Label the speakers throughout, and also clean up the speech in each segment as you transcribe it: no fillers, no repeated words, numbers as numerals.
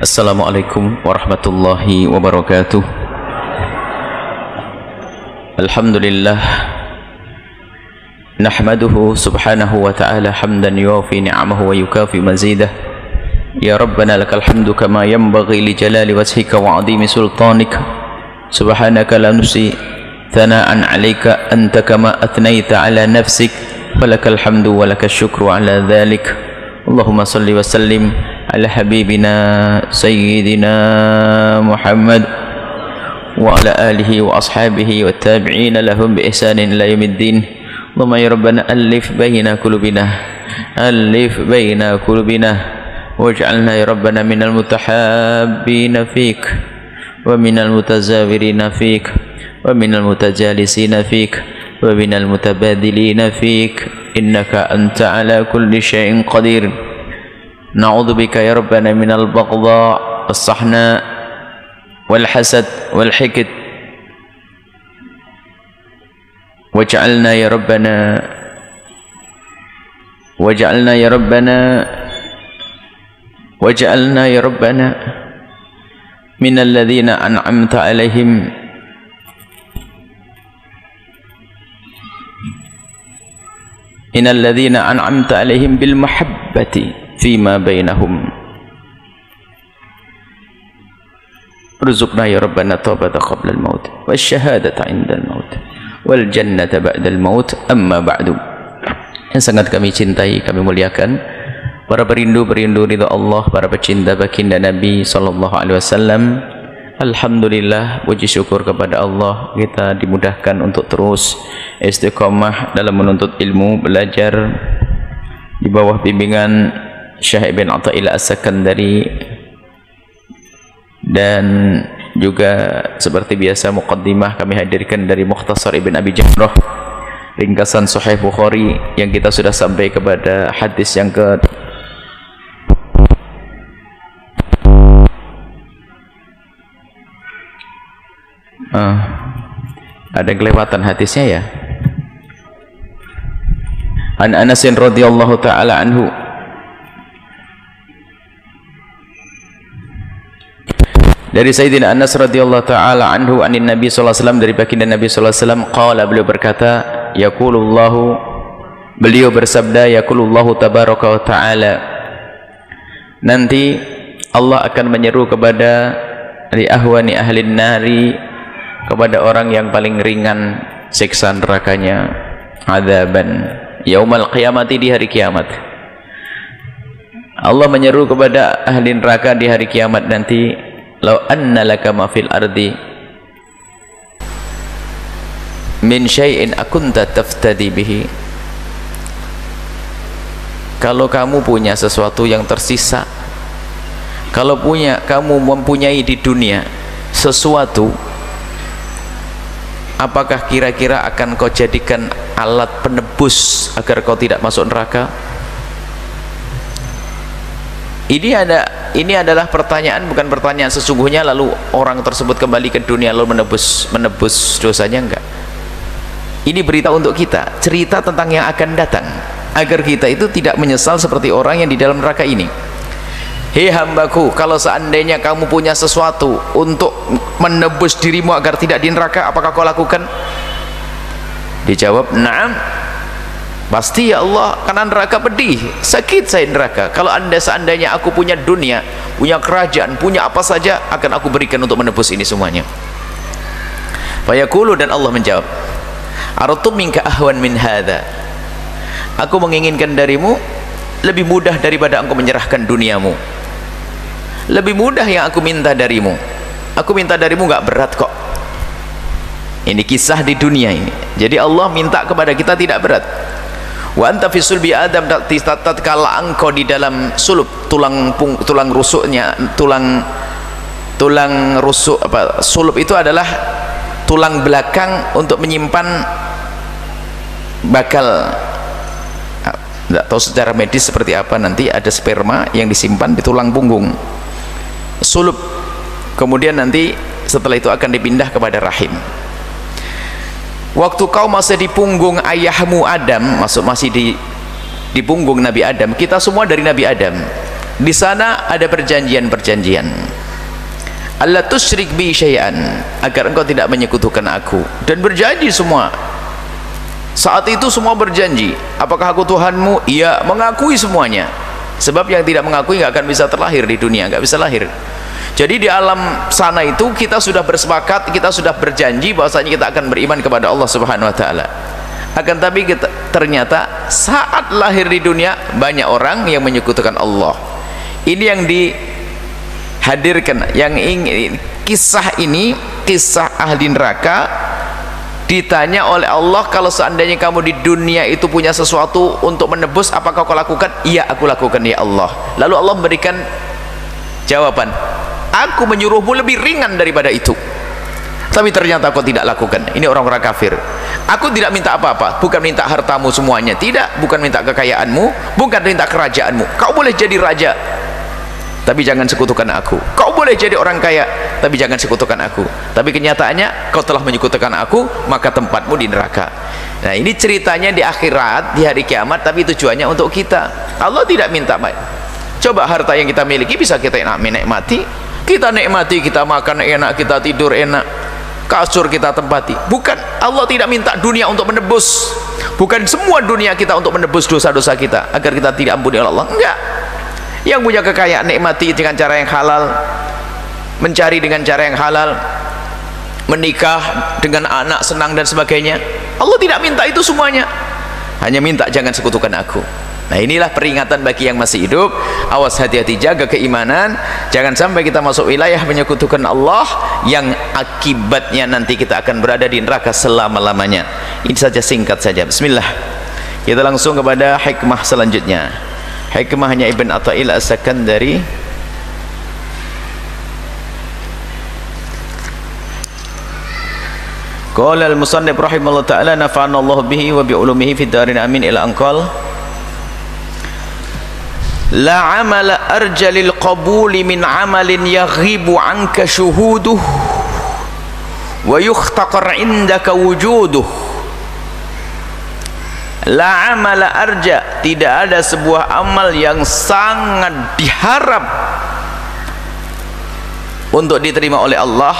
Speaker 1: Assalamualaikum warahmatullahi wabarakatuh. Alhamdulillah nahmaduhu subhanahu wa ta'ala hamdan yuwafi ni'amahu wa yukafi mazidah. Ya Rabbana lakal hamdu kama yanbaghi li jalali wajhika wa 'azimi sultanika. Subhanaka la nusi thana'an 'alaika anta kama athnaita 'ala nafsik. Falakal hamdu wa lakal syukru 'ala dhalik. Allahumma salli wa sallim ala habibina sayyidina Muhammad wa ala alihi wa ashabihi wa tabi'ina lahum bi ihsanin ila yaumiddin. Allahumma ya Rabbana alif baina qulubina waj'alna ya Rabbana minal mutahabbina fik wa minal mutazawirina fik wa minal mutajalisina fik wa minal mutabadilina fik innaka anta ala kulli syai'in qadir. Na'udzu bika ya Rabbana minal baghdha was-sahna wal hasad wal hikd waj'alna ya Rabbana minal ladzina an'amta 'alaihim bil mahabbati fima bainahum. Rizukna ya Rabbana taubata qabla al-maut wasyahadata 'inda al-maut wal jannata ba'da al-maut. Amma ba'du. Yang sangat kami cintai, kami muliakan para perindu ridha Allah, para pecinta baginda Nabi sallallahu alaihi wasallam. Alhamdulillah, puji syukur kepada Allah, kita dimudahkan untuk terus istiqomah dalam menuntut ilmu, belajar di bawah bimbingan Syekh Ibn Athaillah As-Sakandari, dan juga seperti biasa muqaddimah kami hadirkan dari Mukhtasar Ibn Abi Jamrah, ringkasan Sahih Bukhari, yang kita sudah sampai kepada hadis yang ke ada kelewatan hadisnya ya. An Anas radhiyallahu taala anhu, dari Sayyidina Anas radhiyallahu taala anhu, anin Nabi sallallahu alaihi wasallam, dari baginda Nabi sallallahu alaihi wasallam, qala, beliau berkata, yaqulullahu, beliau bersabda, yaqulullahu tabaraka wa taala, nanti Allah akan menyeru kepada li ahwani ahlin nari, kepada orang yang paling ringan siksa nerakanya, adzaban yaumal qiyamati, di hari kiamat. Allah menyeru kepada ahli neraka di hari kiamat nanti, law anna laka ma fil ardi min syai'in akunta taftadi bihi, kalau kamu punya sesuatu yang tersisa, kalau kamu mempunyai di dunia sesuatu, apakah kira-kira akan kau jadikan alat penebus agar kau tidak masuk neraka? Ini adalah pertanyaan, bukan pertanyaan sesungguhnya lalu orang tersebut kembali ke dunia lalu menebus dosanya, enggak. Ini berita untuk kita, cerita tentang yang akan datang, agar kita itu tidak menyesal seperti orang yang di dalam neraka ini. Hei hambaku, kalau seandainya kamu punya sesuatu untuk menebus dirimu agar tidak di neraka, apakah kau lakukan? Dijawab, na'am, pasti ya Allah, karena neraka pedih, sakit saya neraka. Kalau seandainya aku punya dunia, punya kerajaan, punya apa saja, akan aku berikan untuk menebus ini semuanya. Fayaqulu, dan Allah menjawab, aratum minka ahwan min hadha, aku menginginkan darimu lebih mudah daripada engkau menyerahkan duniamu. Lebih mudah yang aku minta darimu. Aku minta darimu gak berat kok. Ini kisah di dunia ini. Jadi Allah minta kepada kita tidak berat. Wa anta fi sulbi Adam, tatkala engkau di dalam sulub, tulang rusuknya, tulang rusuk, sulub itu adalah tulang belakang untuk menyimpan bakal. Tidak tahu secara medis seperti apa, nanti ada sperma yang disimpan di tulang punggung, sulub. Kemudian nanti setelah itu akan dipindah kepada rahim. Waktu kau masih di punggung ayahmu Adam, masih di punggung Nabi Adam, kita semua dari Nabi Adam. Di sana ada perjanjian-perjanjian. Allah tusyrik bi syai'an, agar engkau tidak menyekutukan aku. Dan berjanji semua. Saat itu semua berjanji. Apakah aku Tuhanmu? Iya, mengakui semuanya. Sebab yang tidak mengakui nggak akan bisa terlahir di dunia, nggak bisa lahir. Jadi di alam sana itu kita sudah bersepakat, kita sudah berjanji bahwasanya kita akan beriman kepada Allah Subhanahu wa taala. Akan tapi ternyata saat lahir di dunia banyak orang yang menyekutukan Allah. Ini yang dihadirkan, yang ingin kisah ini, kisah ahli neraka. Ditanya oleh Allah, kalau seandainya kamu di dunia itu punya sesuatu untuk menebus, apakah kau lakukan? Iya, aku lakukan ya Allah. Lalu Allah memberikan jawaban, aku menyuruhmu lebih ringan daripada itu, tapi ternyata kau tidak lakukan. Ini orang-orang kafir. Aku tidak minta apa-apa, bukan minta hartamu semuanya, tidak, bukan minta kekayaanmu, bukan minta kerajaanmu. Kau boleh jadi raja, tapi jangan sekutukan aku. Kau boleh jadi orang kaya, tapi jangan sekutukan aku. Tapi kenyataannya kau telah menyekutukan aku, maka tempatmu di neraka. Nah, ini ceritanya di akhirat, di hari kiamat, tapi tujuannya untuk kita. Allah tidak minta baik. Coba harta yang kita miliki bisa kita nikmati. Kita nikmati, kita makan enak, kita tidur enak, kasur kita tempati. Bukan, Allah tidak minta dunia untuk menebus. Bukan semua dunia kita untuk menebus dosa-dosa kita agar kita tidak ampuni oleh Allah. Enggak. Yang punya kekayaan nikmati dengan cara yang halal, mencari dengan cara yang halal, menikah dengan anak senang dan sebagainya. Allah tidak minta itu semuanya, hanya minta jangan sekutukan aku. Nah, inilah peringatan bagi yang masih hidup. Awas, hati-hati, jaga keimanan, jangan sampai kita masuk wilayah menyekutukan Allah yang akibatnya nanti kita akan berada di neraka selama-lamanya. Ini saja, singkat saja. Bismillah, kita langsung kepada hikmah selanjutnya. Hikmahnya Ibn Athaillah As-Sakandari. Qala al-musannif rahimahullah ta'ala, nafa'ana Allah bihi wa bi ulumihi fid darin amin, ila anqal la amala arja lil qabuli min amalin yaghibu anka syuhuduh wa yukhtaqar indaka wujuduh. La amala arja, tidak ada sebuah amal yang sangat diharap untuk diterima oleh Allah.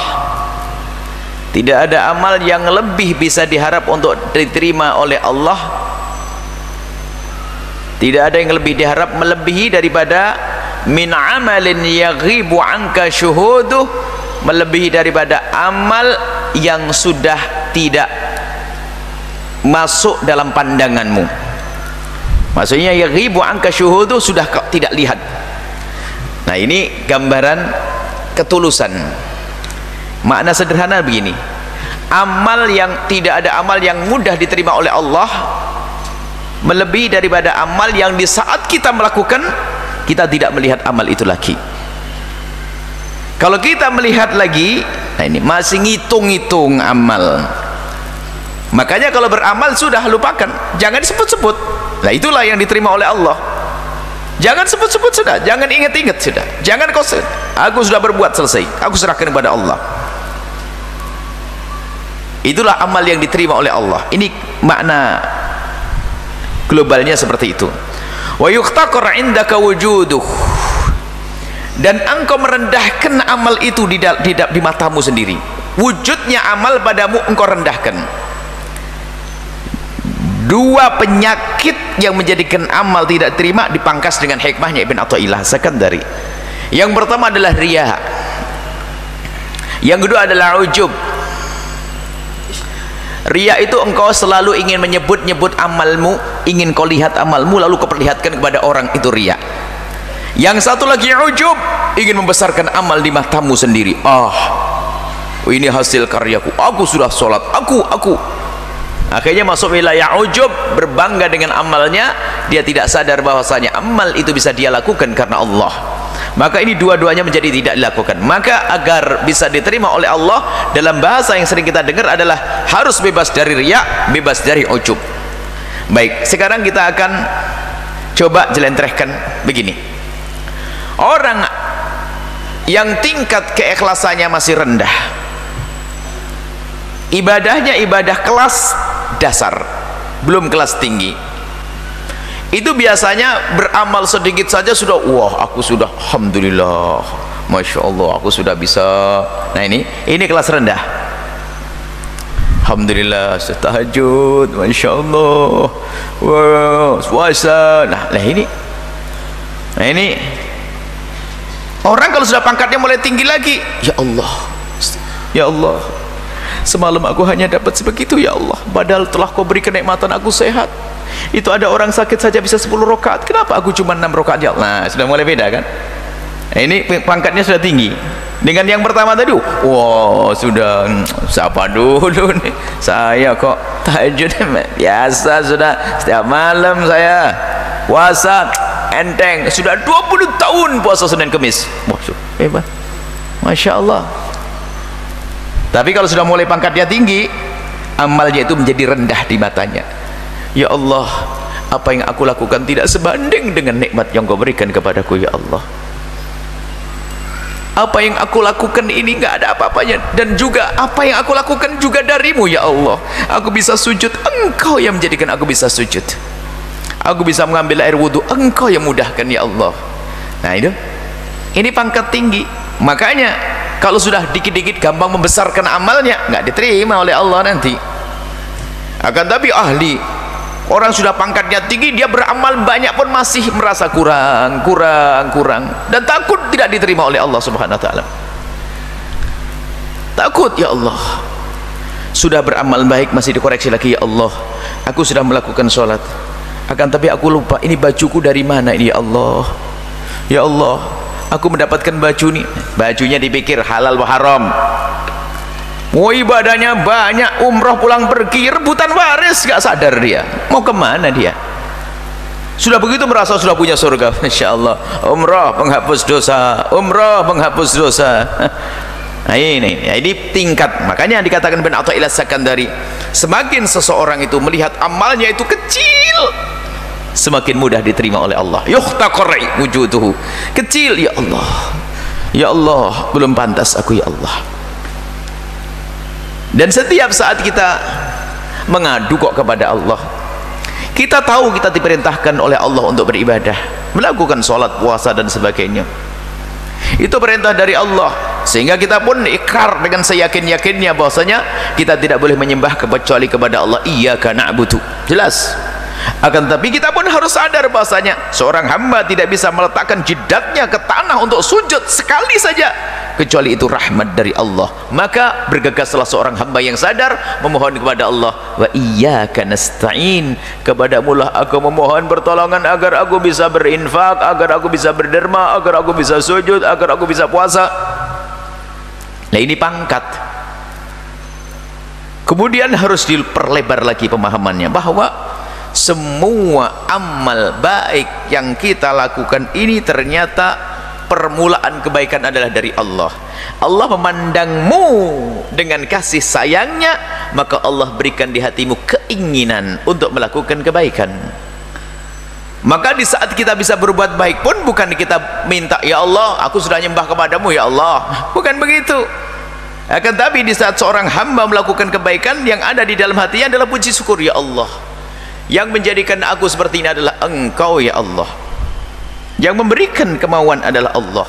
Speaker 1: Tidak ada amal yang lebih bisa diharap untuk diterima oleh Allah. Tidak ada yang lebih diharap melebihi daripada min amalin yaghibu anka syuhuduh, melebihi daripada amal yang sudah tidak masuk dalam pandanganmu. Maksudnya yaghibu anka syuhuduh, sudah tidak lihat. Nah, ini gambaran ketulusan. Makna sederhana begini, amal yang tidak ada amal yang mudah diterima oleh Allah melebihi daripada amal yang di saat kita melakukan kita tidak melihat amal itu lagi. Kalau kita melihat lagi, nah ini masih ngitung-ngitung amal. Makanya kalau beramal sudah lupakan, jangan disebut-sebut. Nah, itulah yang diterima oleh Allah. Jangan sebut-sebut, sudah, jangan ingat-ingat, sudah, jangan kau, aku sudah berbuat, selesai, aku serahkan kepada Allah. Itulah amal yang diterima oleh Allah. Ini makna globalnya seperti itu. Wa yuktaqar indaka wujuduh, dan engkau merendahkan amal itu di matamu sendiri. Wujudnya amal padamu engkau rendahkan. Dua penyakit yang menjadikan amal tidak terima dipangkas dengan hikmahnya Ibn Athaillah As-Sakandari. Yang pertama adalah riya, yang kedua adalah ujub. Riya itu engkau selalu ingin menyebut-nyebut amalmu, ingin kau lihat amalmu lalu kau perlihatkan kepada orang, itu riya. Yang satu lagi ujub, ingin membesarkan amal di matamu sendiri. Ini hasil karyaku, aku sudah sholat, aku akhirnya masuk wilayah ujub, berbangga dengan amalnya. Dia tidak sadar bahwasanya amal itu bisa dia lakukan karena Allah. Maka ini dua-duanya menjadi tidak dilakukan. Maka agar bisa diterima oleh Allah, dalam bahasa yang sering kita dengar adalah harus bebas dari riya, bebas dari ujub. Baik, sekarang kita akan coba jelentrehkan begini. Orang yang tingkat keikhlasannya masih rendah, ibadahnya ibadah kelas dasar, belum kelas tinggi, itu biasanya beramal sedikit saja sudah, wah aku sudah alhamdulillah, masya Allah aku sudah bisa. Nah ini kelas rendah. Alhamdulillah tahajud, masya Allah, wah puasa. Nah ini orang kalau sudah pangkatnya mulai tinggi lagi, ya Allah, ya Allah, semalam aku hanya dapat sebegitu ya Allah, padahal telah kau beri kenikmatan aku sehat. Itu ada orang sakit saja bisa 10 rakaat, kenapa aku cuma 6 rakaat ya Allah? Nah sudah mulai beda kan. Nah, ini pangkatnya sudah tinggi. Dengan yang pertama tadi, wow sudah, siapa dulu nih, saya kok tahajud biasa, sudah setiap malam saya puasa enteng, sudah 20 tahun puasa Senin Kemis. Wah hebat, masya Allah. Tapi kalau sudah mulai pangkatnya tinggi, amalnya itu menjadi rendah di matanya. Ya Allah, apa yang aku lakukan tidak sebanding dengan nikmat yang kau berikan kepadaku ya Allah. Apa yang aku lakukan ini nggak ada apa-apanya, dan juga apa yang aku lakukan juga darimu ya Allah. Aku bisa sujud, engkau yang menjadikan aku bisa sujud. Aku bisa mengambil air wudhu, engkau yang mudahkan ya Allah. Nah ini pangkat tinggi. Makanya kalau sudah dikit-dikit gampang membesarkan amalnya, nggak diterima oleh Allah nanti. Akan tapi ahli, orang sudah pangkatnya tinggi, dia beramal banyak pun masih merasa kurang, dan takut tidak diterima oleh Allah Subhanahu wa taala. Takut, ya Allah, sudah beramal baik masih dikoreksi lagi, ya Allah, aku sudah melakukan sholat, akan tapi aku lupa ini bajuku dari mana ini ya Allah. Ya Allah, aku mendapatkan baju ini, bajunya dipikir halal wa haram. Mau ibadahnya banyak, umroh pulang pergi, rebutan waris, gak sadar dia mau kemana dia. Sudah begitu merasa sudah punya surga, Masya Allah, umroh penghapus dosa, umroh penghapus dosa. Nah ini tingkat. Makanya dikatakan bin Athaillah Sakandari, semakin seseorang itu melihat amalnya itu kecil, semakin mudah diterima oleh Allah. Yuhtaqarri wujuduhu, kecil, ya Allah, ya Allah, belum pantas aku ya Allah. Dan setiap saat kita mengadu kok kepada Allah, kita tahu kita diperintahkan oleh Allah untuk beribadah, melakukan sholat, puasa dan sebagainya, itu perintah dari Allah, sehingga kita pun ikrar dengan seyakin-yakinnya bahwasanya kita tidak boleh menyembah kecuali kepada Allah. Iyyaka na'budu, jelas. Akan tapi kita pun harus sadar bahwasanya seorang hamba tidak bisa meletakkan jidatnya ke tanah untuk sujud sekali saja kecuali itu rahmat dari Allah. Maka bergegaslah seorang hamba yang sadar memohon kepada Allah, wa iyyaka nasta'in, kepadamu lah aku memohon pertolongan agar aku bisa berinfak, agar aku bisa berderma, agar aku bisa sujud, agar aku bisa puasa. Nah ini pangkat. Kemudian harus diperlebar lagi pemahamannya bahwa semua amal baik yang kita lakukan ini ternyata permulaan kebaikan adalah dari Allah. Allah memandangmu dengan kasih sayangnya, maka Allah berikan di hatimu keinginan untuk melakukan kebaikan. Maka di saat kita bisa berbuat baik pun bukan kita minta, ya Allah aku sudah nyembah kepadamu ya Allah, bukan begitu. Akan tapi di saat seorang hamba melakukan kebaikan, yang ada di dalam hatinya adalah puji syukur, ya Allah, yang menjadikan aku seperti ini adalah engkau ya Allah, yang memberikan kemauan adalah Allah.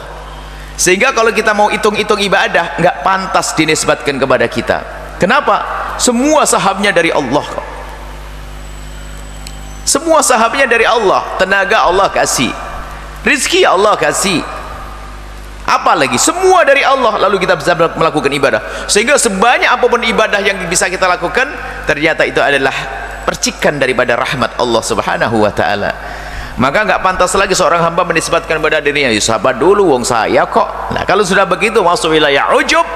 Speaker 1: Sehingga kalau kita mau hitung-hitung ibadah, nggak pantas dinisbatkan kepada kita. Kenapa? Semua sahabnya dari Allah kok. Semua sahabnya dari Allah. Tenaga Allah kasih, rizki Allah kasih, apalagi semua dari Allah, lalu kita bisa melakukan ibadah. Sehingga sebanyak apapun ibadah yang bisa kita lakukan, ternyata itu adalah percikan daripada rahmat Allah Subhanahu wa ta'ala. Maka nggak pantas lagi seorang hamba menisbatkan pada dirinya, ya sahabat dulu wong saya kok. Nah kalau sudah begitu masuk wilayah ujub,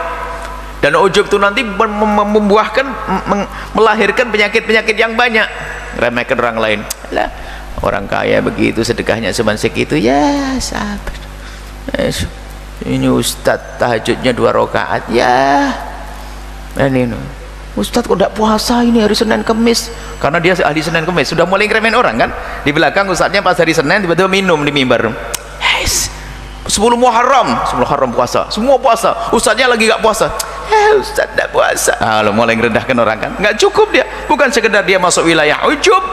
Speaker 1: dan ujub itu nanti membuahkan, melahirkan penyakit-penyakit yang banyak. Remehkan orang lain, lah orang kaya begitu sedekahnya cuma segitu, ya sabar, ini ustadz tahajudnya 2 rakaat, ya ini ustadz kok tidak puasa ini hari Senin Kemis, karena dia ahli Senin Kemis, sudah mulai ngeremehin orang kan. Di belakang ustadznya pas hari Senin tiba-tiba minum di mimbar, 10 Muharram puasa, semua puasa, ustadznya lagi gak puasa, ustadz tidak puasa. Lo mulai ngerendahkan orang kan. Nggak cukup dia, bukan sekedar dia masuk wilayah ujub,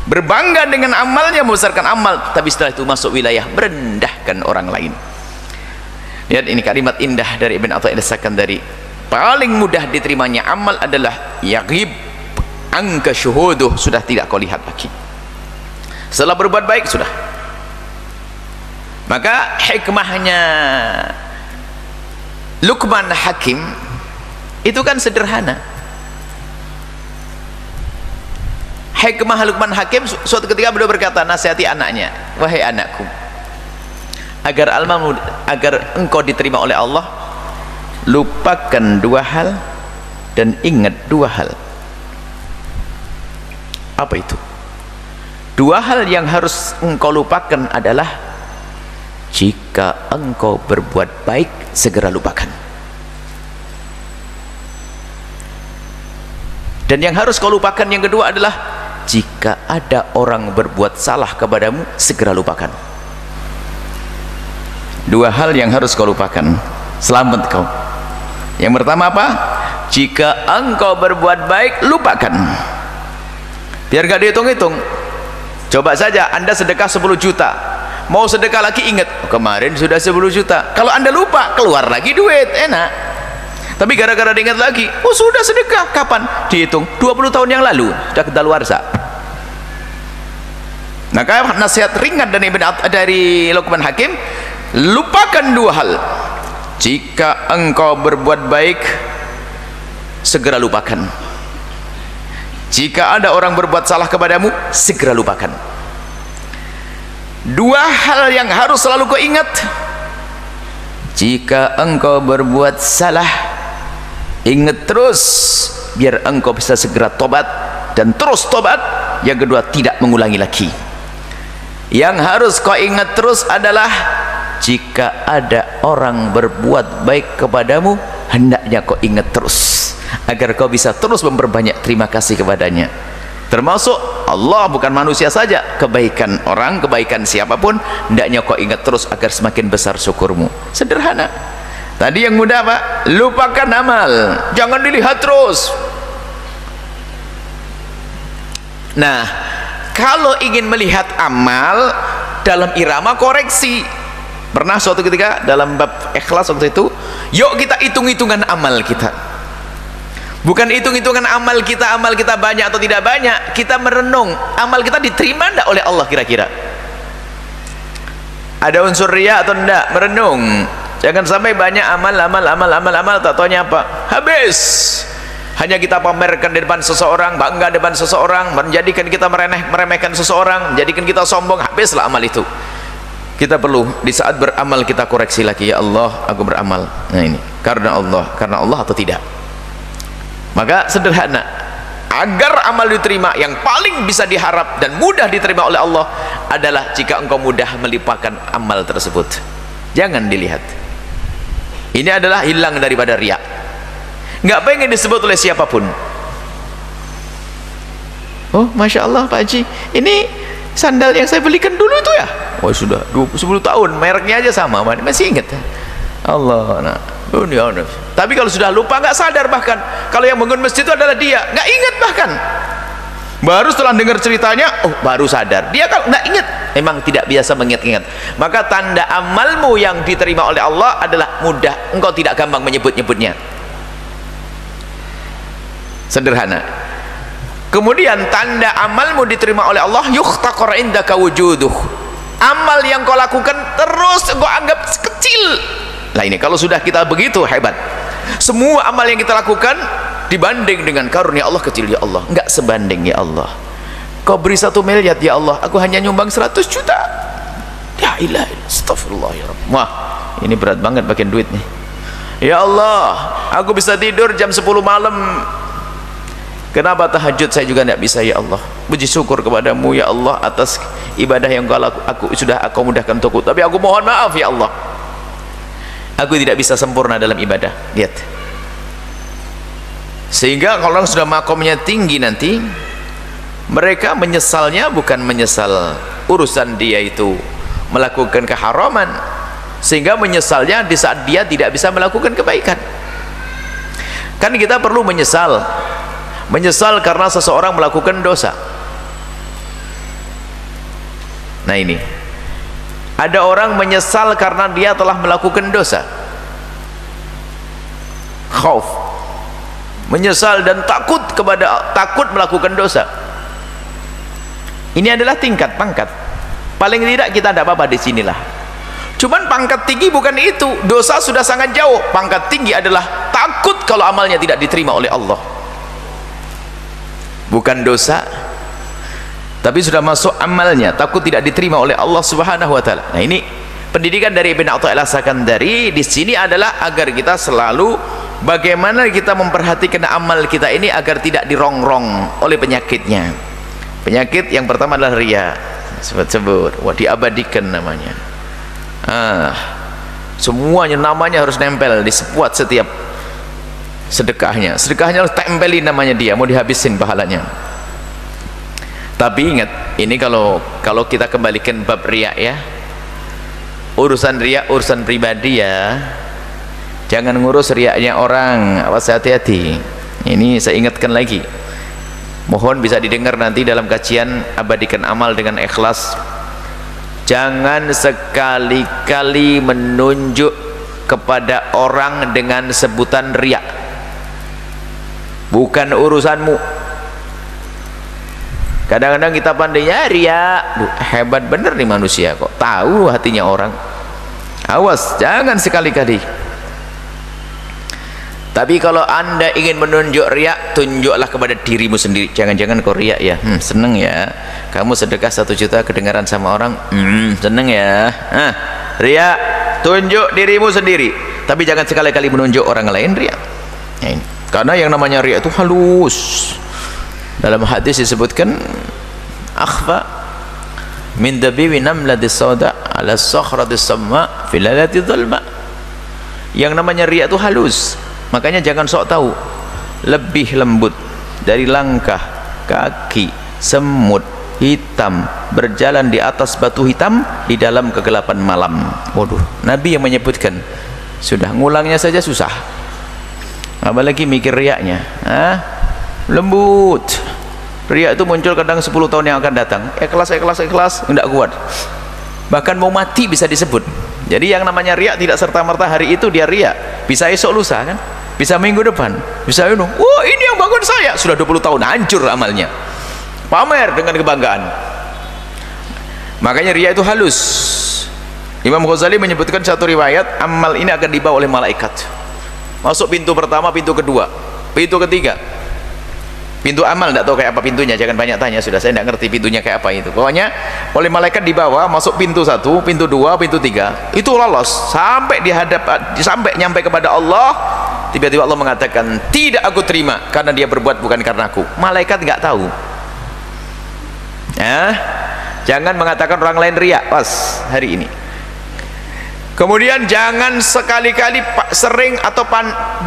Speaker 1: berbangga dengan amalnya, membesarkan amal, tapi setelah itu masuk wilayah merendahkan orang lain. Lihat ini kalimat indah dari Ibn Athaillah As-Sakandari. Paling mudah diterimanya amal adalah yaghib anka syuhuduh, sudah tidak kau lihat lagi. Setelah berbuat baik sudah. Maka hikmahnya Luqman Hakim itu kan sederhana. Hikmah Luqman Hakim, suatu ketika beliau berkata, nasihati anaknya, wahai anakku, agar engkau diterima oleh Allah, lupakan dua hal dan ingat dua hal. Apa itu? Dua hal yang harus engkau lupakan adalah, jika engkau berbuat baik, segera lupakan. Dan yang harus kau lupakan yang kedua adalah, jika ada orang berbuat salah kepadamu, segera lupakan. Dua hal yang harus kau lupakan, selamat kau. Yang pertama apa? Jika engkau berbuat baik, lupakan. Biar gak dihitung-hitung. Coba saja Anda sedekah 10 juta, mau sedekah lagi ingat, oh, kemarin sudah 10 juta. Kalau Anda lupa, keluar lagi duit, enak. Tapi gara-gara diingat lagi, oh sudah sedekah, kapan? Dihitung 20 tahun yang lalu, sudah kedaluarsa. Maka nasihat ringan dari Luqman Hakim, lupakan dua hal. Jika engkau berbuat baik, segera lupakan. Jika ada orang berbuat salah kepadamu, segera lupakan. Dua hal yang harus selalu kau ingat. Jika engkau berbuat salah, ingat terus, biar engkau bisa segera tobat dan terus tobat. Yang kedua, tidak mengulangi lagi. Yang harus kau ingat terus adalah, jika ada orang berbuat baik kepadamu, hendaknya kau ingat terus, agar kau bisa terus memperbanyak terima kasih kepadanya. Termasuk Allah, bukan manusia saja, kebaikan orang, kebaikan siapapun, hendaknya kau ingat terus agar semakin besar syukurmu. Sederhana. Tadi yang mudah Pak, lupakan amal, jangan dilihat terus. Nah, kalau ingin melihat amal dalam irama koreksi, pernah suatu ketika dalam bab ikhlas waktu itu, yuk kita hitung-hitungan amal kita. Bukan hitung-hitungan amal kita banyak atau tidak banyak, kita merenung amal kita diterima tidak oleh Allah kira-kira. Ada unsur riya atau tidak, merenung. Jangan sampai banyak amal, tak taunya apa? Habis. Hanya kita pamerkan di depan seseorang, bangga di depan seseorang, menjadikan kita meremehkan seseorang, menjadikan kita sombong, habislah amal itu. Kita perlu di saat beramal kita koreksi lagi, ya Allah, aku beramal, nah ini karena Allah atau tidak. Maka sederhana, agar amal diterima, yang paling bisa diharap dan mudah diterima oleh Allah adalah jika engkau mudah melimpahkan amal tersebut. Jangan dilihat. Ini adalah hilang daripada riya. Nggak pengen disebut oleh siapapun. Oh, Masya Allah Pak Haji, ini sandal yang saya belikan dulu itu ya? Oh sudah 10 tahun, mereknya aja sama, masih ingat. Allah, nah, tapi kalau sudah lupa, nggak sadar, bahkan kalau yang bangun masjid itu adalah dia, nggak ingat, bahkan baru setelah dengar ceritanya, oh baru sadar. Dia kalau nggak ingat, memang tidak biasa mengingat-ingat. Maka tanda amalmu yang diterima oleh Allah adalah mudah, engkau tidak gampang menyebut-nyebutnya. Sederhana. Kemudian tanda amalmu diterima oleh Allah, yuhtaqar indaka wujuduh. Amal yang kau lakukan terus kau anggap kecil. Nah ini kalau sudah kita begitu, hebat. Semua amal yang kita lakukan dibanding dengan karunia Allah kecil, ya Allah, enggak sebanding, ya Allah. Kau beri 1 miliar, ya Allah, aku hanya nyumbang 100 juta. Ya ilahi, astagfirullah ya Rabb. Wah, ini berat banget bagian duit nih. Ya Allah, aku bisa tidur jam 10 malam. Kenapa tahajud saya juga tidak bisa, ya Allah? Puji syukur kepadamu, ya Allah, atas ibadah yang aku sudah mudahkan untukku. Tapi aku mohon maaf, ya Allah, aku tidak bisa sempurna dalam ibadah. Lihat. Sehingga kalau orang sudah makomnya tinggi nanti, mereka menyesalnya bukan menyesal urusan dia itu melakukan keharaman, sehingga menyesalnya di saat dia tidak bisa melakukan kebaikan. Kan kita perlu menyesal karena seseorang melakukan dosa. Nah ini, ada orang menyesal karena dia telah melakukan dosa. Khauf, menyesal dan takut melakukan dosa. Ini adalah tingkat pangkat. Paling tidak kita tidak apa-apa di sinilah. Cuman pangkat tinggi bukan itu. Dosa sudah sangat jauh. Pangkat tinggi adalah takut kalau amalnya tidak diterima oleh Allah. Bukan dosa, tapi sudah masuk amalnya, takut tidak diterima oleh Allah Subhanahu wa taala. Nah, ini pendidikan dari Ibn Athaillah Sakandari di sini adalah agar kita selalu bagaimana kita memperhatikan amal kita ini agar tidak dirongrong oleh penyakitnya. Penyakit yang pertama adalah riya. Sebut-sebut, wah, diabadikan namanya. Semuanya namanya harus nempel di sepuat setiap sedekahnya. Sedekahnya harus tempelin namanya dia, mau dihabisin pahalanya. Tapi ingat, ini kalau kita kembalikan bab riya ya, urusan riya urusan pribadi ya, jangan ngurus riyanya orang. Awas, hati-hati. Ini saya ingatkan lagi, mohon bisa didengar nanti dalam kajian abadikan amal dengan ikhlas. Jangan sekali-kali menunjuk kepada orang dengan sebutan riya, bukan urusanmu. Kadang-kadang kita pandainya riya. Duh, hebat bener nih manusia, kok tahu hatinya orang. Awas, jangan sekali-kali. Tapi kalau anda ingin menunjuk riya, tunjuklah kepada dirimu sendiri. Jangan-jangan kau riya ya, seneng ya kamu sedekah 1 juta kedengaran sama orang, seneng ya. Riya, tunjuk dirimu sendiri, tapi jangan sekali-kali menunjuk orang lain riya. Nah, karena yang namanya riya itu halus. Dalam hadis disebutkan, akhfa min dabiwi namladis sauda ala sakhratis samma fi lalati dhulma. Yang namanya riya itu halus, makanya jangan sok tahu. Lebih lembut dari langkah kaki semut hitam berjalan di atas batu hitam di dalam kegelapan malam. Waduh, Nabi yang menyebutkan, sudah ngulangnya saja susah, apalagi mikir riyanya. Lembut. Riya itu muncul kadang 10 tahun yang akan datang. Ikhlas tidak kuat, bahkan mau mati bisa disebut. Jadi yang namanya riya tidak serta-merta hari itu dia riya, bisa esok lusa kan, bisa minggu depan, bisa ini yang bangun saya sudah 20 tahun hancur amalnya, pamer dengan kebanggaan. Makanya riya itu halus. Imam Ghazali menyebutkan satu riwayat, amal ini akan dibawa oleh malaikat, masuk pintu pertama, pintu kedua, pintu ketiga. Pintu amal tidak tahu kayak apa pintunya, jangan banyak tanya, sudah saya tidak ngerti pintunya kayak apa itu. Pokoknya oleh malaikat dibawa masuk pintu 1, pintu 2, pintu 3, itu lolos sampai sampai nyampe kepada Allah. Tiba-tiba Allah mengatakan, tidak aku terima karena dia berbuat bukan karena aku. Malaikat nggak tahu. Jangan mengatakan orang lain riya pas hari ini. Kemudian jangan sekali-kali sering atau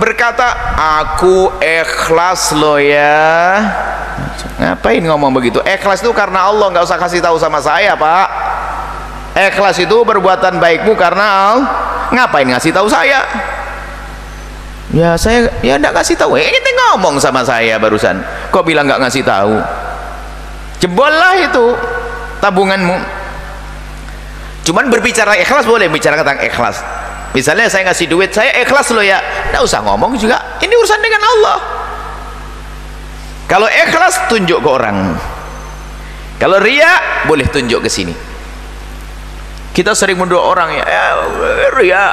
Speaker 1: berkata, aku ikhlas loh ya. Ngapain ngomong begitu? Ikhlas itu karena Allah, nggak usah kasih tahu sama saya, Pak. Ikhlas itu perbuatan baikmu karena Allah. Ngapain ngasih tahu saya? Ya saya ya nggak kasih tahu. Ini ngomong sama saya barusan, kok bilang nggak ngasih tahu? Jebol lah itu tabunganmu. Cuman berbicara ikhlas boleh, bicara tentang ikhlas. Misalnya saya ngasih duit, saya ikhlas loh ya, nggak usah ngomong juga, ini urusan dengan Allah. Kalau ikhlas tunjuk ke orang, kalau riya boleh tunjuk ke sini. Kita sering mendoa orang ya, riya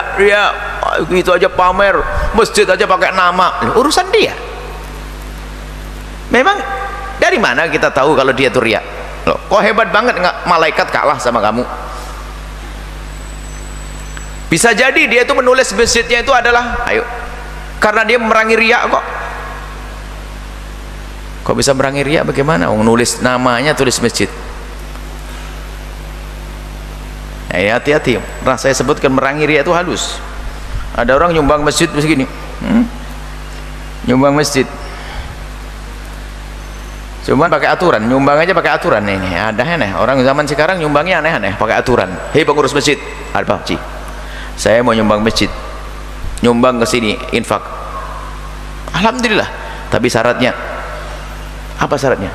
Speaker 1: gitu aja, pamer masjid aja pakai nama, urusan dia. Memang dari mana kita tahu kalau dia tuh riya? Loh, kok hebat banget, nggak malaikat kalah sama kamu? Bisa jadi dia itu menulis masjidnya itu adalah karena dia memerangi riya kok. Kok bisa memerangi riya? Bagaimana? Nulis namanya, tulis masjid. Hati-hati. Nah, saya sebutkan memerangi riya itu halus. Ada orang nyumbang masjid begini, nyumbang masjid. Cuman pakai aturan, nyumbang aja pakai aturan. Ini ada aneh. Orang zaman sekarang nyumbangnya aneh-aneh, pakai aturan. Hei pengurus masjid, apa sih? Saya mau nyumbang masjid, nyumbang ke sini, infak. Alhamdulillah. Tapi syaratnya apa? Syaratnya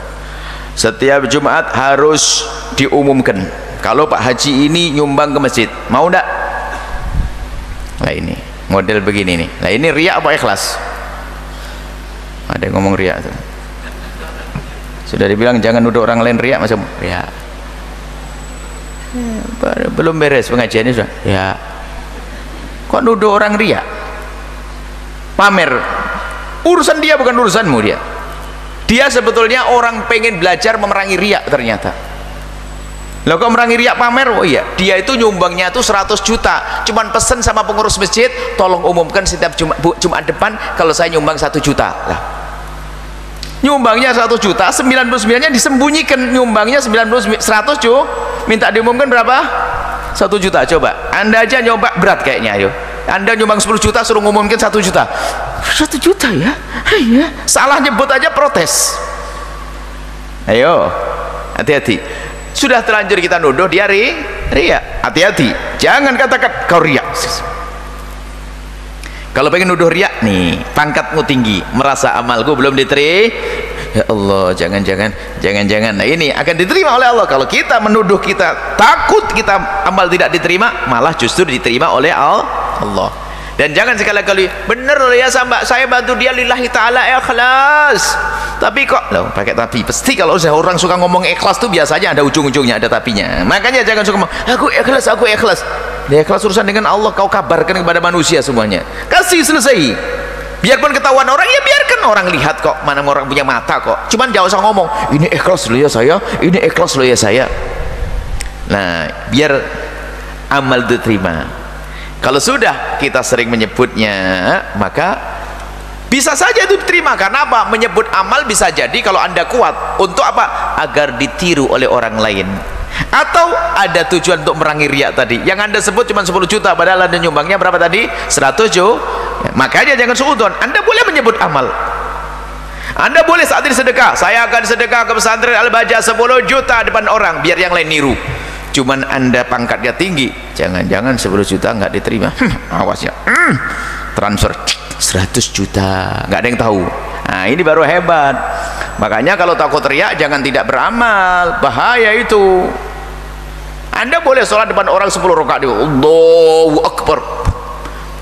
Speaker 1: setiap Jumat harus diumumkan kalau Pak Haji ini nyumbang ke masjid, mau enggak? Nah ini model begini nih. Nah ini riya apa ikhlas? Ada yang ngomong riya tuh. Sudah dibilang jangan nuduh orang lain riya, macam riya. Belum beres pengajiannya sudah. Ya. Kok nuduh orang riya? Pamer. Urusan dia bukan urusanmu dia. Dia sebetulnya orang pengen belajar memerangi riya ternyata. Lah kok merangi riya pamer? Oh iya, dia itu nyumbangnya tuh 100 juta. Cuman pesen sama pengurus masjid, tolong umumkan setiap Jumat depan kalau saya nyumbang 1 juta. Lah. Nyumbangnya 100 juta, 99-nya disembunyikan, nyumbangnya 100 cu. Minta diumumkan berapa? 1 juta. Coba. Anda aja nyoba berat kayaknya, ayo. Anda nyumbang 10 juta suruh ngumumkan 1 juta. 1 juta ya? Iya. Salah nyebut aja protes. Ayo. Hati-hati. Sudah terlanjur kita nuduh dia riya. Hati-hati, jangan katakan kau riya. Kalau pengen nuduh riya nih, pangkatmu tinggi, merasa amalku belum diterima, ya Allah, jangan. Nah ini akan diterima oleh Allah. Kalau kita menuduh, kita takut kita amal tidak diterima, malah justru diterima oleh Allah. Dan jangan sekali-kali bener loh ya, saya bantu dia lillahi ta'ala ikhlas, tapi kok loh pakai tapi. Pasti kalau orang suka ngomong ikhlas tuh biasanya ada ujung-ujungnya, ada tapinya. Makanya jangan suka ngomong aku ikhlas. Dia ikhlas urusan dengan Allah, kau kabarkan kepada manusia semuanya, kasih selesai. Biarpun ketahuan orang, ya biarkan orang lihat kok, mana orang punya mata kok. Cuman jangan usah ngomong ini ikhlas loh ya saya, ini ikhlas loh ya saya. Nah biar amal diterima. Kalau sudah kita sering menyebutnya, maka bisa saja itu diterima. Karena apa? Menyebut amal bisa jadi kalau Anda kuat untuk apa? Agar ditiru oleh orang lain, atau ada tujuan untuk merangi riya tadi. Yang Anda sebut cuma 10 juta padahal Anda nyumbangnya berapa tadi? 100 juta. Ya, makanya jangan suudzon. Anda boleh menyebut amal. Anda boleh saat ini sedekah, saya akan sedekah ke pesantren Al-Baja 10 juta depan orang, biar yang lain niru. Cuman Anda pangkatnya tinggi, jangan-jangan 10 juta nggak diterima. Awas ya. Transfer 100 juta, nggak ada yang tahu. Nah ini baru hebat. Makanya kalau takut riya, jangan tidak beramal, bahaya itu. Anda boleh sholat depan orang 10 rakaat, Allahu Akbar.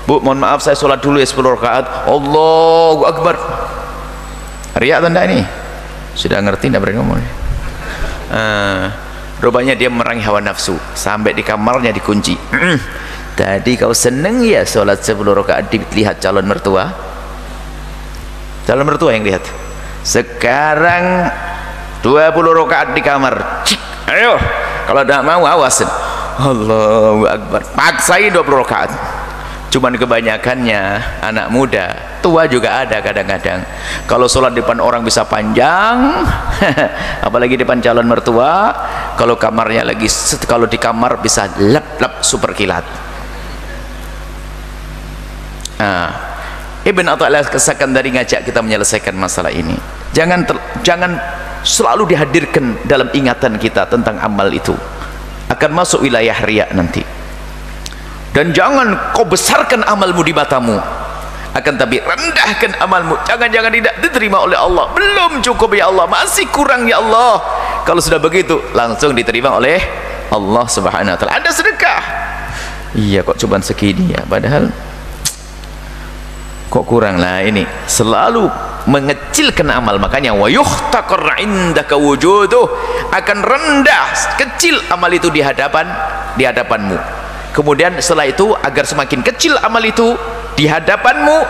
Speaker 1: Bu, mohon maaf saya sholat dulu ya 10 rakaat, Allahu Akbar. Riya tanda ini sudah ngerti, tidak berani ngomong. Rupanya dia memerangi hawa nafsu, sampai di kamarnya dikunci. Tadi kau seneng ya sholat 10 rakaat dilihat calon mertua? Calon mertua yang lihat. Sekarang 20 rakaat di kamar. Cik, ayo, kalau tidak mau awas. Allahu Akbar, paksain 20 rakaat. Cuman kebanyakannya anak muda, tua juga ada kadang-kadang. Kalau sholat depan orang bisa panjang, apalagi depan calon mertua. Kalau kamarnya lagi, kalau di kamar bisa lap-lap super kilat. Ibn Athaillah As-Sakandari ngajak kita menyelesaikan masalah ini. Jangan selalu dihadirkan dalam ingatan kita tentang amal itu, akan masuk wilayah riya nanti. Dan jangan kau besarkan amalmu di matamu, akan tapi rendahkan amalmu. Jangan-jangan tidak diterima oleh Allah. Belum cukup ya Allah, masih kurang ya Allah. Kalau sudah begitu langsung diterima oleh Allah Subhanahu wa taala. Anda sedekah, iya kok cuma segini ya, padahal kok kurang. Lah ini selalu mengecilkan amal. Makanya wa yuhtaqar indaka wujuduh, akan rendah, kecil amal itu di hadapanmu. Kemudian setelah itu, agar semakin kecil amal itu di hadapanmu,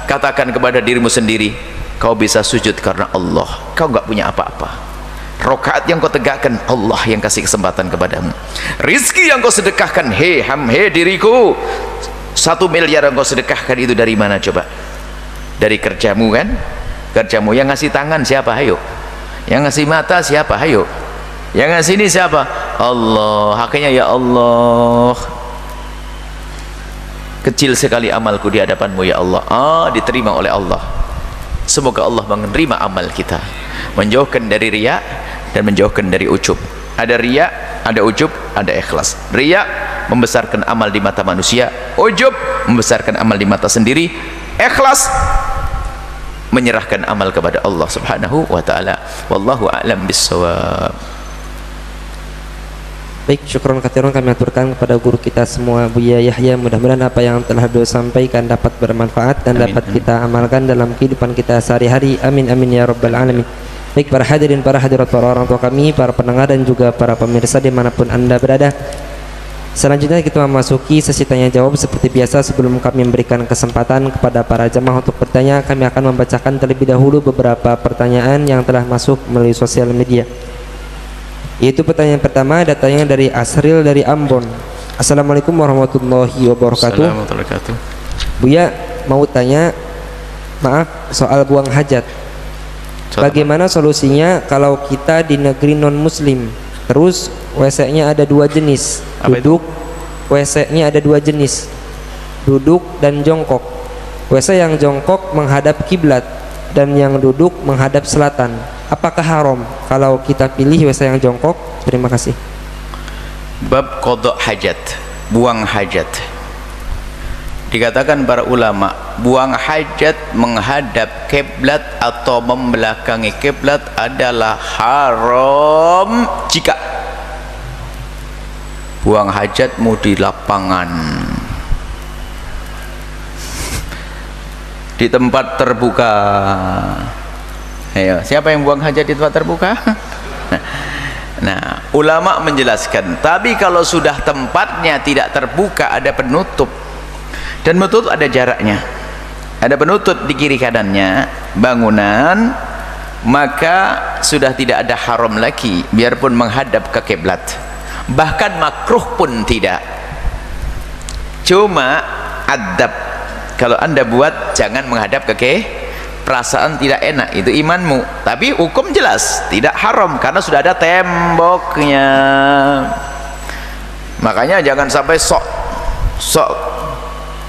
Speaker 1: katakan kepada dirimu sendiri, kau bisa sujud karena Allah, kau nggak punya apa-apa. Rakaat yang kau tegakkan, Allah yang kasih kesempatan kepadamu. Rizki yang kau sedekahkan, hei diriku, 1 miliar yang kau sedekahkan itu dari mana coba? Dari kerjamu kan? Kerjamu. Yang ngasih tangan siapa? Ayo. Yang ngasih mata siapa? Ayo. Yang ngasih ini siapa? Allah. Haknya ya Allah. Kecil sekali amalku di hadapanmu ya Allah. Diterima oleh Allah. Semoga Allah menerima amal kita, menjauhkan dari riya dan menjauhkan dari ujub. Ada riya, ada ujub, ada ikhlas. Riya membesarkan amal di mata manusia, ujub membesarkan amal di mata sendiri, ikhlas menyerahkan amal kepada Allah Subhanahu wa taala. Wallahu a'lam bissawab.
Speaker 2: Baik, syukron katsiran kami aturkan kepada guru kita semua, Buya Yahya. Mudah-mudahan apa yang telah beliau sampaikan dapat bermanfaat dan dapat kita amalkan dalam kehidupan kita sehari-hari. Amin amin ya rabbal alamin. Baik para hadirin, para hadirat, para orang tua kami, para pendengar dan juga para pemirsa dimanapun anda berada, selanjutnya kita memasuki sesi tanya jawab. Seperti biasa, sebelum kami memberikan kesempatan kepada para jamaah untuk bertanya, kami akan membacakan terlebih dahulu beberapa pertanyaan yang telah masuk melalui sosial media. Yaitu pertanyaan pertama datangnya dari Asril dari Ambon. Assalamualaikum warahmatullahi wabarakatuh. Buya, mau tanya, maaf, soal buang hajat. Bagaimana solusinya kalau kita di negeri non muslim, terus WC-nya ada dua jenis, duduk, WC-nya ada dua jenis, duduk dan jongkok. WC yang jongkok menghadap kiblat dan yang duduk menghadap selatan. Apakah haram kalau kita pilih WC yang jongkok? Terima kasih.
Speaker 1: Bab qada hajat, buang hajat. Dikatakan para ulama, buang hajat menghadap kiblat atau membelakangi kiblat adalah haram jika buang hajatmu di lapangan, di tempat terbuka. Ayo, siapa yang buang hajat di tempat terbuka? Nah, ulama menjelaskan, tapi kalau sudah tempatnya tidak terbuka, ada penutup, dan penutup ada jaraknya, ada penutup di kiri kanannya bangunan, maka sudah tidak ada haram lagi biarpun menghadap ke kiblat. Bahkan makruh pun tidak. Cuma adab, kalau anda buat jangan menghadap ke perasaan tidak enak, itu imanmu. Tapi hukum jelas tidak haram karena sudah ada temboknya. Makanya jangan sampai sok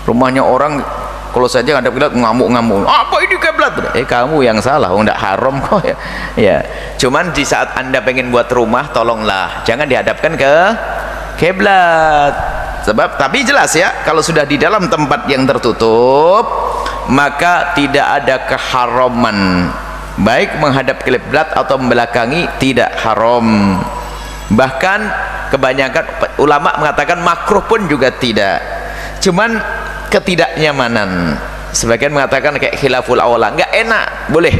Speaker 1: rumahnya orang kalau saja ngadap kiblat ngamuk-ngamuk, apa ini kiblat? Kamu yang salah, enggak haram kok ya. Ya, cuman di saat anda pengen buat rumah, tolonglah jangan dihadapkan ke kiblat. Sebab, tapi jelas ya, kalau sudah di dalam tempat yang tertutup, maka tidak ada keharaman, baik menghadap kiblat atau membelakangi, tidak haram. Bahkan kebanyakan ulama mengatakan makruh pun juga tidak. Cuman ketidaknyamanan, sebagian mengatakan kayak khilaful aula, nggak enak boleh,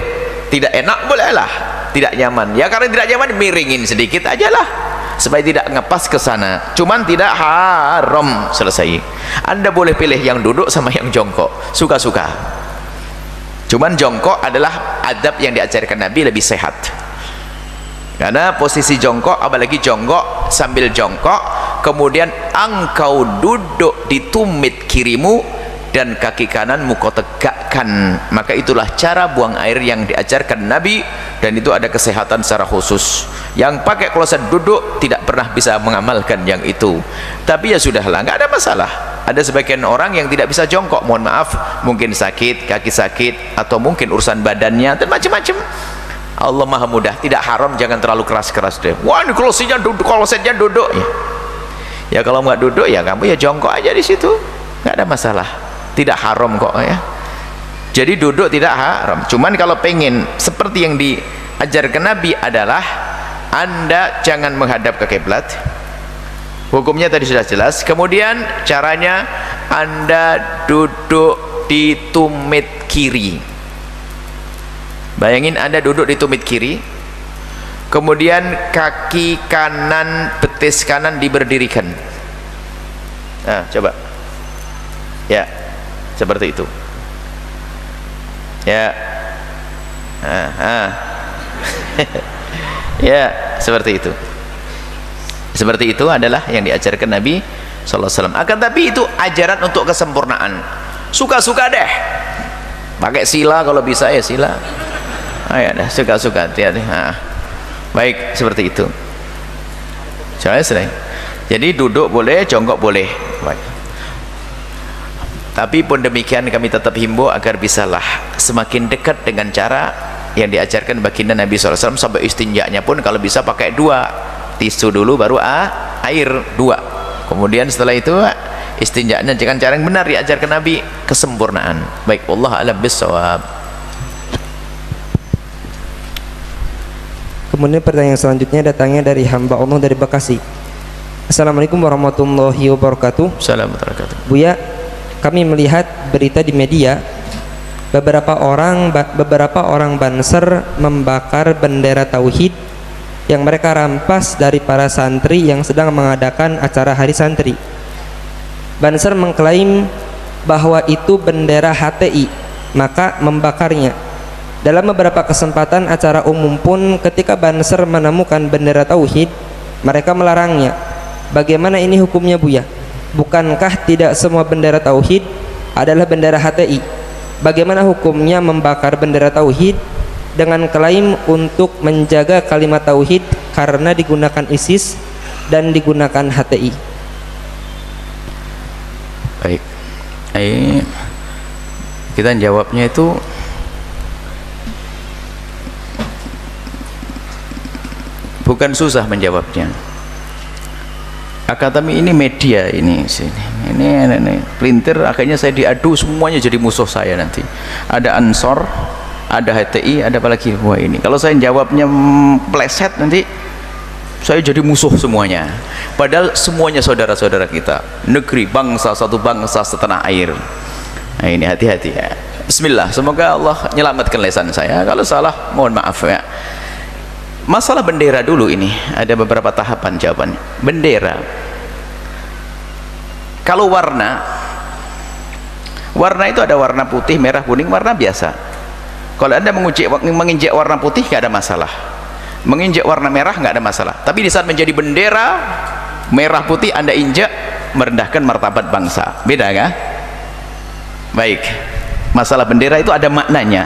Speaker 1: tidak enak bolehlah, tidak nyaman ya, karena tidak nyaman miringin sedikit aja lah supaya tidak ngepas ke sana. Cuman tidak haram, selesai. Anda boleh pilih yang duduk sama yang jongkok, suka-suka. Cuman jongkok adalah adab yang diajarkan Nabi, lebih sehat. Karena posisi jongkok, apalagi jongkok sambil jongkok, kemudian engkau duduk di tumit kirimu dan kaki kananmu kau tegakkan, maka itulah cara buang air yang diajarkan Nabi, dan itu ada kesehatan secara khusus. Yang pakai kloset duduk tidak pernah bisa mengamalkan yang itu, tapi ya sudahlah, nggak ada masalah. Ada sebagian orang yang tidak bisa jongkok, mohon maaf, mungkin sakit, kaki sakit, atau mungkin urusan badannya dan macam-macam. Allah maha mudah, tidak haram, jangan terlalu keras-keras deh. Wah, ini klosetnya duduk ya, kalau nggak duduk ya kamu ya jongkok aja di situ, nggak ada masalah, tidak haram kok ya. Jadi duduk tidak haram, cuman kalau pengen seperti yang diajarkan Nabi adalah anda jangan menghadap ke kiblat, hukumnya tadi sudah jelas. Kemudian caranya anda duduk di tumit kiri. Bayangin anda duduk di tumit kiri, kemudian kaki kanan, betis kanan diberdirikan. Nah, coba ya, seperti itu ya. Ya, seperti itu. Seperti itu adalah yang diajarkan Nabi SAW. Akan tapi itu ajaran untuk kesempurnaan. Suka-suka deh, pakai sila kalau bisa ya sila. Ya dah, suka-suka, hati-hati. Baik, seperti itu. Jadi duduk boleh, jongkok boleh. Baik. Tapi pun demikian kami tetap himbau agar bisalah semakin dekat dengan cara yang diajarkan baginda Nabi SAW. Sampai istinjanya pun kalau bisa pakai dua, tisu dulu baru air dua, kemudian setelah itu istinjanya dengan cara yang benar diajarkan Nabi, kesempurnaan. Baik, wallahu a'lam bissawab.
Speaker 2: Kemudian pertanyaan selanjutnya datangnya dari hamba Allah dari Bekasi. Assalamualaikum warahmatullahi wabarakatuh.
Speaker 1: Assalamualaikum warahmatullahi wabarakatuh.
Speaker 2: Buya, kami melihat berita di media beberapa orang Banser membakar bendera tauhid yang mereka rampas dari para santri yang sedang mengadakan acara hari santri. Banser mengklaim bahwa itu bendera HTI, maka membakarnya. Dalam beberapa kesempatan acara umum pun ketika Banser menemukan bendera tauhid, mereka melarangnya. Bagaimana ini hukumnya, Buya? Bukankah tidak semua bendera tauhid adalah bendera HTI? Bagaimana hukumnya membakar bendera tauhid dengan klaim untuk menjaga kalimat tauhid karena digunakan ISIS dan digunakan HTI?
Speaker 1: Baik, kita jawabnya itu bukan susah menjawabnya. Akademi ini media ini pelintir, akhirnya saya diadu, semuanya jadi musuh saya nanti. Ada Ansor, ada HTI, ada apa lagi? Wah, ini kalau saya jawabnya pleset nanti saya jadi musuh semuanya. Padahal semuanya saudara-saudara kita, negeri, bangsa, satu bangsa setanah air. Nah, ini hati-hati ya. Bismillah, semoga Allah menyelamatkan lisan saya. Kalau salah mohon maaf ya. Masalah bendera dulu ini ada beberapa tahapan jawabannya. Bendera, kalau warna itu ada warna putih, merah, kuning, warna biasa. Kalau Anda menginjak warna putih nggak ada masalah, menginjak warna merah nggak ada masalah. Tapi di saat menjadi bendera merah putih Anda injak, merendahkan martabat bangsa. Beda kan? Baik, masalah bendera itu ada maknanya.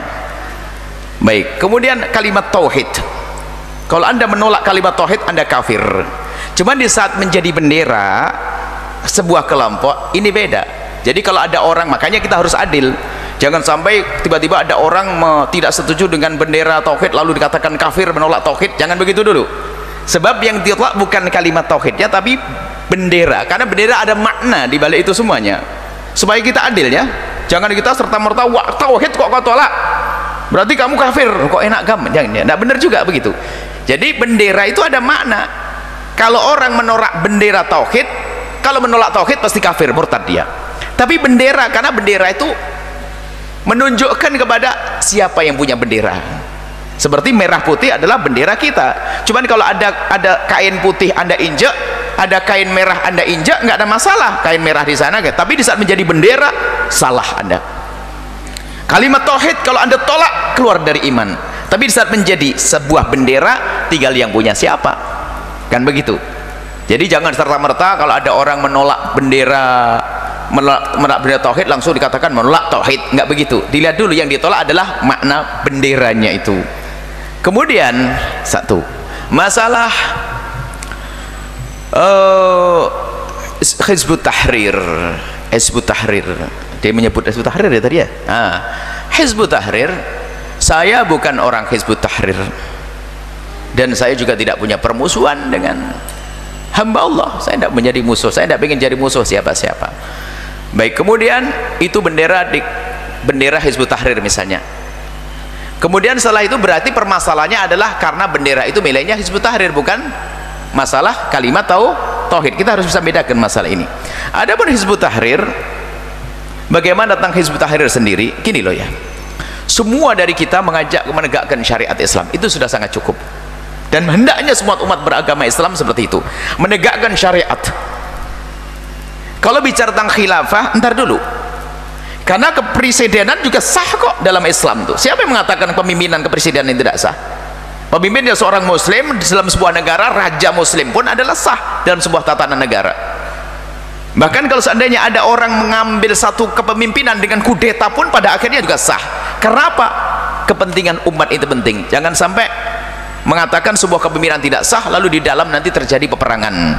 Speaker 1: Baik, kemudian kalimat tauhid, kalau Anda menolak kalimat tauhid Anda kafir. Cuman di saat menjadi bendera sebuah kelompok ini beda. Jadi kalau ada orang, makanya kita harus adil. Jangan sampai tiba-tiba ada orang tidak setuju dengan bendera tauhid lalu dikatakan kafir, menolak tauhid. Jangan begitu dulu. Sebab yang ditolak bukan kalimat tauhidnya tapi bendera. Karena bendera ada makna di balik itu semuanya. Supaya kita adil ya. Jangan kita serta-merta wah tauhid kok kau tolak, berarti kamu kafir, kok enak kamu. Jangan, tidak benar juga begitu. Jadi bendera itu ada makna. Kalau orang menolak bendera tauhid, kalau menolak tauhid pasti kafir, murtad dia. Tapi bendera, karena bendera itu menunjukkan kepada siapa yang punya bendera. Seperti merah putih adalah bendera kita. Cuman kalau ada kain putih Anda injek, ada kain merah Anda injek, nggak ada masalah. Kain merah di sana, tapi di saat menjadi bendera salah Anda. Kalimat tauhid kalau Anda tolak keluar dari iman. Tapi di saat menjadi sebuah bendera tinggal yang punya siapa, kan begitu. Jadi jangan serta-merta kalau ada orang menolak bendera tauhid langsung dikatakan menolak tauhid, nggak begitu. Dilihat dulu yang ditolak adalah makna benderanya itu. Kemudian satu masalah Hizbut Tahrir. Dia menyebut Hizbut Tahrir ya tadi ya. Hizbut Tahrir, saya bukan orang Hizbut Tahrir dan saya juga tidak punya permusuhan dengan hamba Allah. Saya tidak menjadi musuh, saya tidak ingin jadi musuh siapa-siapa. Baik, kemudian itu bendera Hizbut Tahrir misalnya. Kemudian setelah itu berarti permasalahannya adalah karena bendera itu miliknya Hizbut Tahrir, bukan masalah kalimat tauhid. Kita harus bisa bedakan masalah ini. Adapun Hizbut Tahrir, bagaimana tentang Hizbut Tahrir sendiri? Gini loh ya, semua dari kita mengajak menegakkan syariat Islam, itu sudah sangat cukup. Dan hendaknya semua umat beragama Islam seperti itu, menegakkan syariat. Kalau bicara tentang khilafah, entar dulu, karena kepresidenan juga sah kok dalam Islam tuh. Siapa yang mengatakan pemimpinan kepresidenan tidak sah? Pemimpinnya seorang muslim dalam sebuah negara, raja muslim pun adalah sah dalam sebuah tatanan negara. Bahkan kalau seandainya ada orang mengambil satu kepemimpinan dengan kudeta pun pada akhirnya juga sah. Kenapa? Kepentingan umat itu penting. Jangan sampai mengatakan sebuah kepemimpinan tidak sah lalu di dalam nanti terjadi peperangan.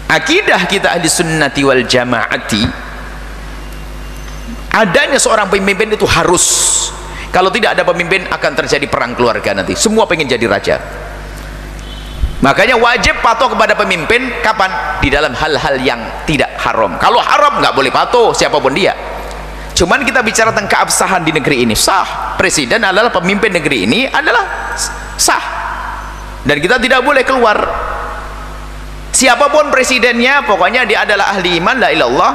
Speaker 1: Akidah kita ahli sunnati wal jamaati, adanya seorang pemimpin itu harus. Kalau tidak ada pemimpin akan terjadi perang keluarga nanti. Semua pengen jadi raja. Makanya wajib patuh kepada pemimpin kapan? Di dalam hal-hal yang tidak haram. Kalau haram nggak boleh patuh siapapun dia. Cuman kita bicara tentang keabsahan di negeri ini, sah. Presiden adalah pemimpin negeri ini adalah sah. Dan kita tidak boleh keluar. Siapapun presidennya, pokoknya dia adalah ahli iman, la ilallah.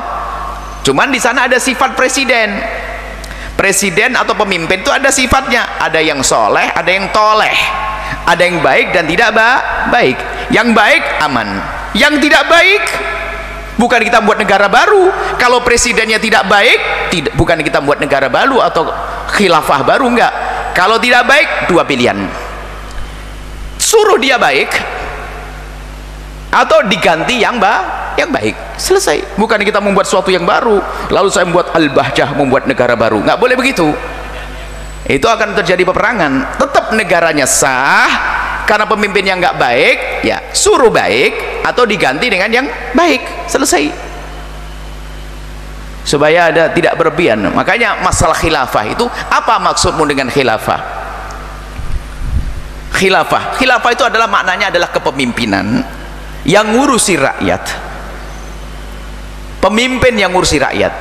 Speaker 1: Cuman di sana ada sifat presiden. Presiden atau pemimpin itu ada sifatnya. Ada yang soleh, ada yang toleh. Ada yang baik dan tidak baik. Yang baik aman. Yang tidak baik, bukan kita buat negara baru. Kalau presidennya tidak baik, bukan kita buat negara baru atau khilafah baru, enggak. Kalau tidak baik, dua pilihan. Suruh dia baik atau diganti yang baik, selesai. Bukan kita membuat sesuatu yang baru lalu saya membuat al-bahjah, membuat negara baru, nggak boleh begitu. Itu akan terjadi peperangan. Tetap negaranya sah, karena pemimpin yang nggak baik ya suruh baik atau diganti dengan yang baik, selesai, supaya ada tidak berlebihan. Makanya masalah khilafah itu, apa maksudmu dengan khilafah? Khilafah itu adalah maknanya adalah kepemimpinan yang ngurusi rakyat, pemimpin yang ngurusi rakyat,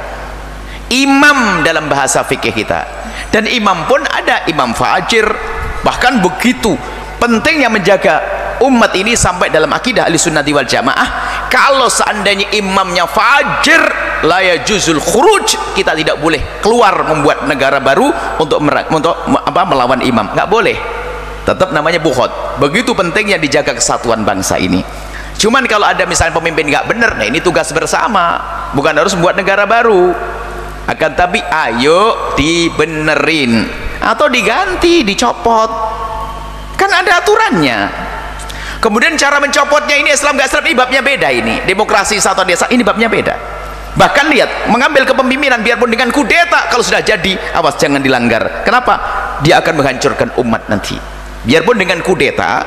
Speaker 1: imam dalam bahasa fikih kita. Dan imam pun ada imam fajir. Bahkan begitu pentingnya menjaga umat ini sampai dalam akidah Ahlussunnah wal Jamaah. Kalau seandainya imamnya fajir, la yajuzul khuruj, kita tidak boleh keluar membuat negara baru untuk melawan imam, nggak boleh. Tetap namanya bukhot. Begitu pentingnya dijaga kesatuan bangsa ini. Cuman kalau ada misalnya pemimpin nggak benar, nah ini tugas bersama, bukan harus membuat negara baru. Akan tapi ayo dibenerin atau diganti, dicopot, kan ada aturannya. Kemudian cara mencopotnya ini Islam nggak Islam, ini babnya beda. Ini demokrasi atau desa, ini babnya beda. Bahkan lihat, mengambil kepemimpinan biarpun dengan kudeta, kalau sudah jadi awas jangan dilanggar. Kenapa? Dia akan menghancurkan umat nanti. Biarpun dengan kudeta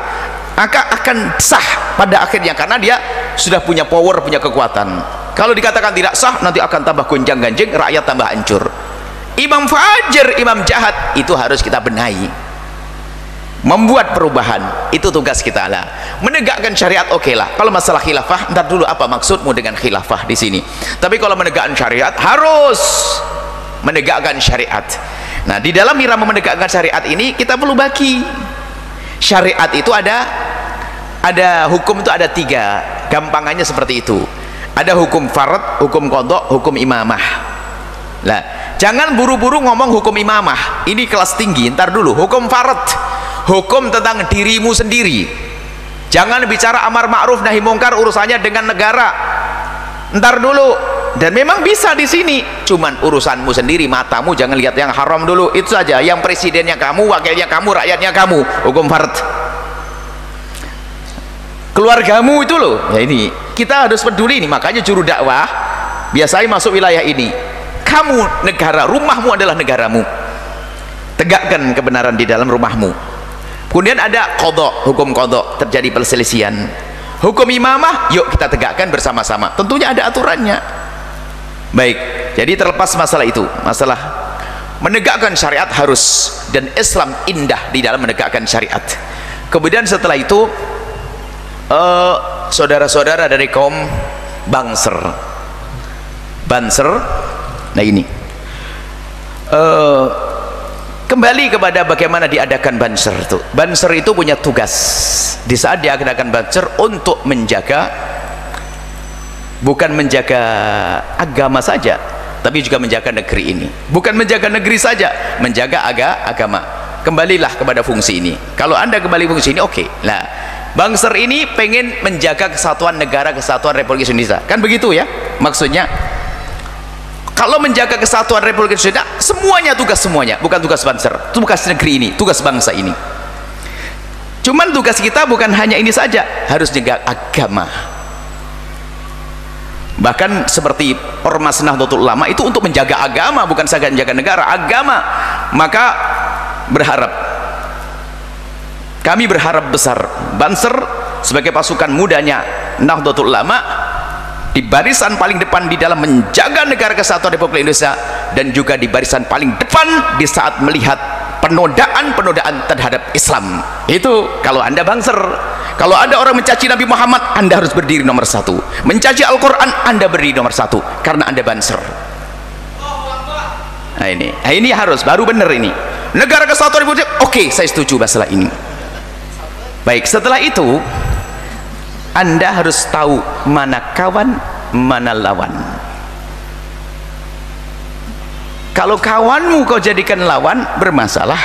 Speaker 1: maka akan sah pada akhirnya, karena dia sudah punya power, punya kekuatan. Kalau dikatakan tidak sah, nanti akan tambah gonjang ganjing, rakyat tambah hancur. Imam fajir, imam jahat, itu harus kita benahi, membuat perubahan. Itu tugas kita lah. Menegakkan syariat oke lah. Kalau masalah khilafah, ntar dulu apa maksudmu dengan khilafah di sini. Tapi kalau menegakkan syariat, harus menegakkan syariat. Nah, di dalam irama menegakkan syariat ini kita perlu bagi. Syariat itu ada hukum itu ada tiga, gampangannya seperti itu. Ada hukum farad, hukum qadha, hukum imamah. Lah, jangan buru-buru ngomong hukum imamah, ini kelas tinggi. Ntar dulu, hukum farad, hukum tentang dirimu sendiri. Jangan bicara amar ma'ruf nahi mungkar urusannya dengan negara. Ntar dulu. Dan memang bisa di sini, cuman urusanmu sendiri, matamu jangan lihat yang haram dulu, itu saja. Yang presidennya kamu, wakilnya kamu, rakyatnya kamu, hukum farad. Keluargamu itu loh, ya ini kita harus peduli ini. Makanya juru dakwah biasanya masuk wilayah ini. Kamu negara, rumahmu adalah negaramu, tegakkan kebenaran di dalam rumahmu. Kemudian ada qadha, hukum qadha, terjadi perselisihan. Hukum imamah, yuk kita tegakkan bersama-sama, tentunya ada aturannya. Baik, jadi terlepas masalah itu, masalah menegakkan syariat harus, dan Islam indah di dalam menegakkan syariat. Kemudian setelah itu saudara-saudara dari kaum Banser, nah ini kembali kepada bagaimana diadakan Banser itu. Banser itu punya tugas di saat diadakan Banser untuk menjaga, bukan menjaga agama saja, tapi juga menjaga negeri ini. Bukan menjaga negeri saja, menjaga agama. Kembalilah kepada fungsi ini. Kalau anda kembali fungsi ini, oke. Nah, Banser ini pengen menjaga kesatuan negara, kesatuan Republik Indonesia, kan begitu ya maksudnya. Kalau menjaga kesatuan Republik Indonesia, semuanya tugas semuanya, bukan tugas Banser, tugas negeri ini, tugas bangsa ini. Cuman tugas kita bukan hanya ini saja, harus jaga agama. Bahkan seperti Ormas Nahdlatul Ulama itu untuk menjaga agama, bukan saja menjaga negara, agama. Maka kami berharap besar Banser sebagai pasukan mudanya Nahdlatul Ulama di barisan paling depan di dalam menjaga negara kesatuan Republik Indonesia, dan juga di barisan paling depan di saat melihat penodaan terhadap Islam. Itu kalau anda Banser. Kalau ada orang mencaci Nabi Muhammad, anda harus berdiri nomor satu. Mencaci Al-Quran, anda berdiri nomor satu, karena anda Banser. Nah ini harus, baru benar ini. Negara kesatuan Republik, oke, saya setuju masalah ini. Baik, setelah itu Anda harus tahu mana kawan, mana lawan. Kalau kawanmu kau jadikan lawan, bermasalah.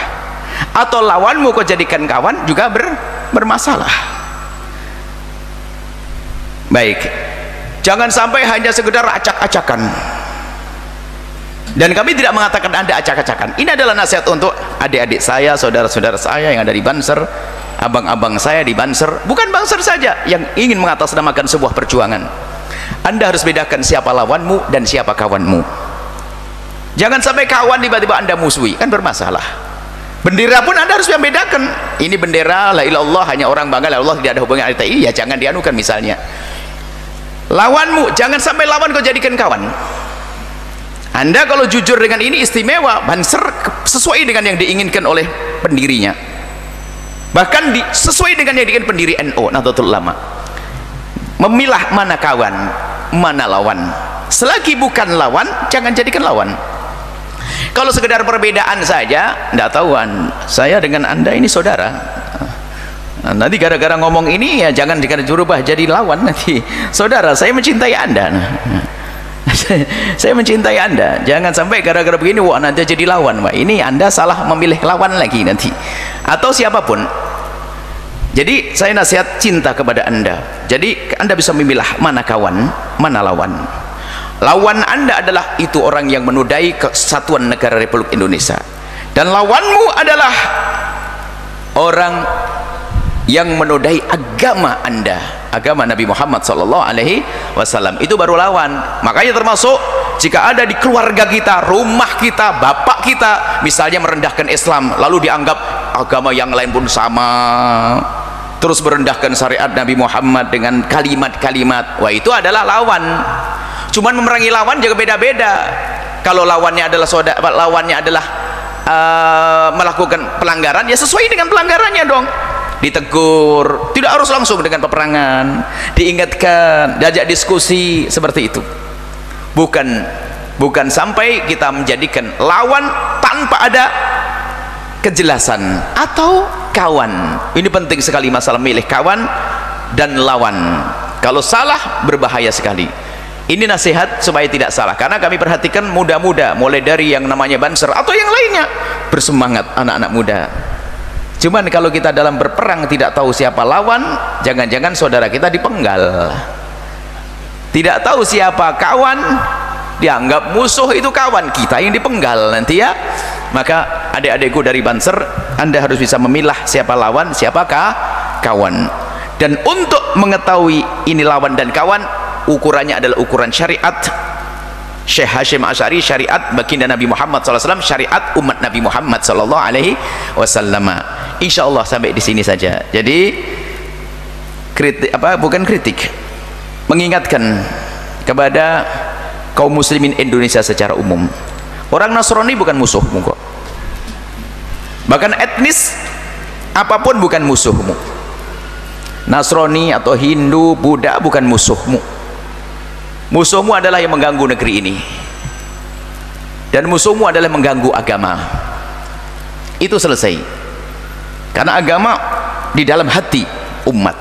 Speaker 1: Atau lawanmu kau jadikan kawan, juga bermasalah. Baik, jangan sampai hanya sekedar acak-acakan. Dan kami tidak mengatakan Anda acak-acakan. Ini adalah nasihat untuk adik-adik saya, saudara-saudara saya yang ada di Banser, abang-abang saya di Banser. Bukan Banser saja yang ingin mengatasnamakan sebuah perjuangan. Anda harus bedakan siapa lawanmu dan siapa kawanmu. Jangan sampai kawan tiba-tiba Anda musuhi, kan bermasalah. Bendera pun Anda harus membedakan. Ini bendera la ilaha illallah, hanya orang bangga la ilaha illallah, tidak ada hubungan RTI, ya jangan dianukan misalnya. Lawanmu, jangan sampai lawan kau jadikan kawan. Anda kalau jujur dengan ini istimewa, Banser sesuai dengan yang diinginkan oleh pendirinya. Bahkan sesuai dengan yang diinginkan pendiri NU, Nahdlatul Ulama. Memilah mana kawan, mana lawan. Selagi bukan lawan, jangan jadikan lawan. Kalau sekedar perbedaan saja, tidak tahuan saya dengan Anda ini saudara. Nanti gara-gara ngomong ini ya jangan dirubah jadi lawan nanti. Saudara, saya mencintai Anda. Saya mencintai Anda. Jangan sampai gara-gara begini wah nanti jadi lawan. Wah, ini Anda salah memilih lawan lagi nanti. Atau siapapun. Jadi saya nasihat cinta kepada Anda. Jadi Anda bisa memilah mana kawan, mana lawan. Lawan Anda adalah itu orang yang menodai kesatuan negara Republik Indonesia, dan lawanmu adalah orang yang menodai agama Anda, agama Nabi Muhammad SAW. Itu baru lawan. Makanya termasuk jika ada di keluarga kita, rumah kita, bapak kita misalnya merendahkan Islam, lalu dianggap agama yang lain pun sama, terus merendahkan syariat Nabi Muhammad dengan kalimat-kalimat, wah itu adalah lawan. Cuman memerangi lawan juga beda-beda. Kalau lawannya adalah melakukan pelanggaran, ya sesuai dengan pelanggarannya dong. Ditegur, tidak harus langsung dengan peperangan, diingatkan, diajak diskusi seperti itu. Bukan sampai kita menjadikan lawan tanpa ada kejelasan, atau kawan. Ini penting sekali masalah milih kawan dan lawan. Kalau salah berbahaya sekali. Ini nasihat supaya tidak salah, karena kami perhatikan muda-muda mulai dari yang namanya Banser atau yang lainnya bersemangat, anak-anak muda. Cuman kalau kita dalam berperang tidak tahu siapa lawan, jangan-jangan saudara kita dipenggal. Tidak tahu siapa kawan, dianggap musuh, itu kawan kita yang dipenggal nanti ya. Maka adik-adikku dari Banser, Anda harus bisa memilah siapa lawan, siapakah kawan. Dan untuk mengetahui ini lawan dan kawan, ukurannya adalah ukuran syariat Syekh Hashim Asy'ari, syariat baginda Nabi Muhammad SAW, syariat umat Nabi Muhammad SAW. Insyaallah sampai di sini saja. Jadi bukan kritik, mengingatkan kepada kaum muslimin Indonesia secara umum. Orang Nasrani bukan musuhmu kok. Bahkan etnis apapun bukan musuhmu. Nasrani atau Hindu, Buddha bukan musuhmu. Musuhmu adalah yang mengganggu negeri ini, dan musuhmu adalah mengganggu agama. Itu selesai. Karena agama di dalam hati umat.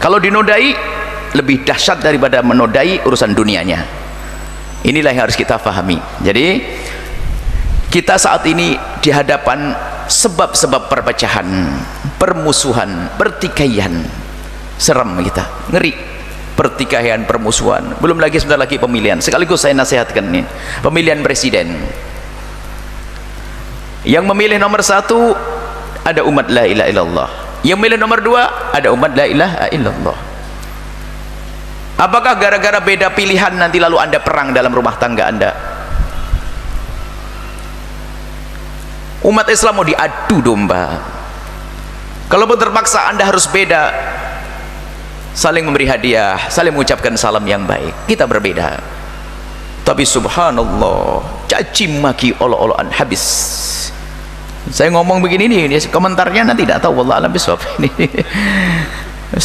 Speaker 1: Kalau dinodai lebih dahsyat daripada menodai urusan dunianya. Inilah yang harus kita pahami. Jadi kita saat ini di hadapan sebab-sebab perpecahan, permusuhan, pertikaian. Seram kita, ngeri. Pertikaian, permusuhan, belum lagi sebentar lagi pemilihan. Sekaligus saya nasihatkan ini, pemilihan presiden. Yang memilih nomor 1 ada umat la ilaha illallah, yang memilih nomor 2 ada umat la ilaha illallah. Apakah gara-gara beda pilihan nanti lalu Anda perang dalam rumah tangga Anda? Umat Islam mau diadu domba. Kalaupun terpaksa Anda harus beda, saling memberi hadiah, saling mengucapkan salam yang baik. Kita berbeda, tapi subhanallah, caci maki olo-oloan habis. Saya ngomong begini nih, komentarnya nanti tidak tahu, wallah alam bisawab ini.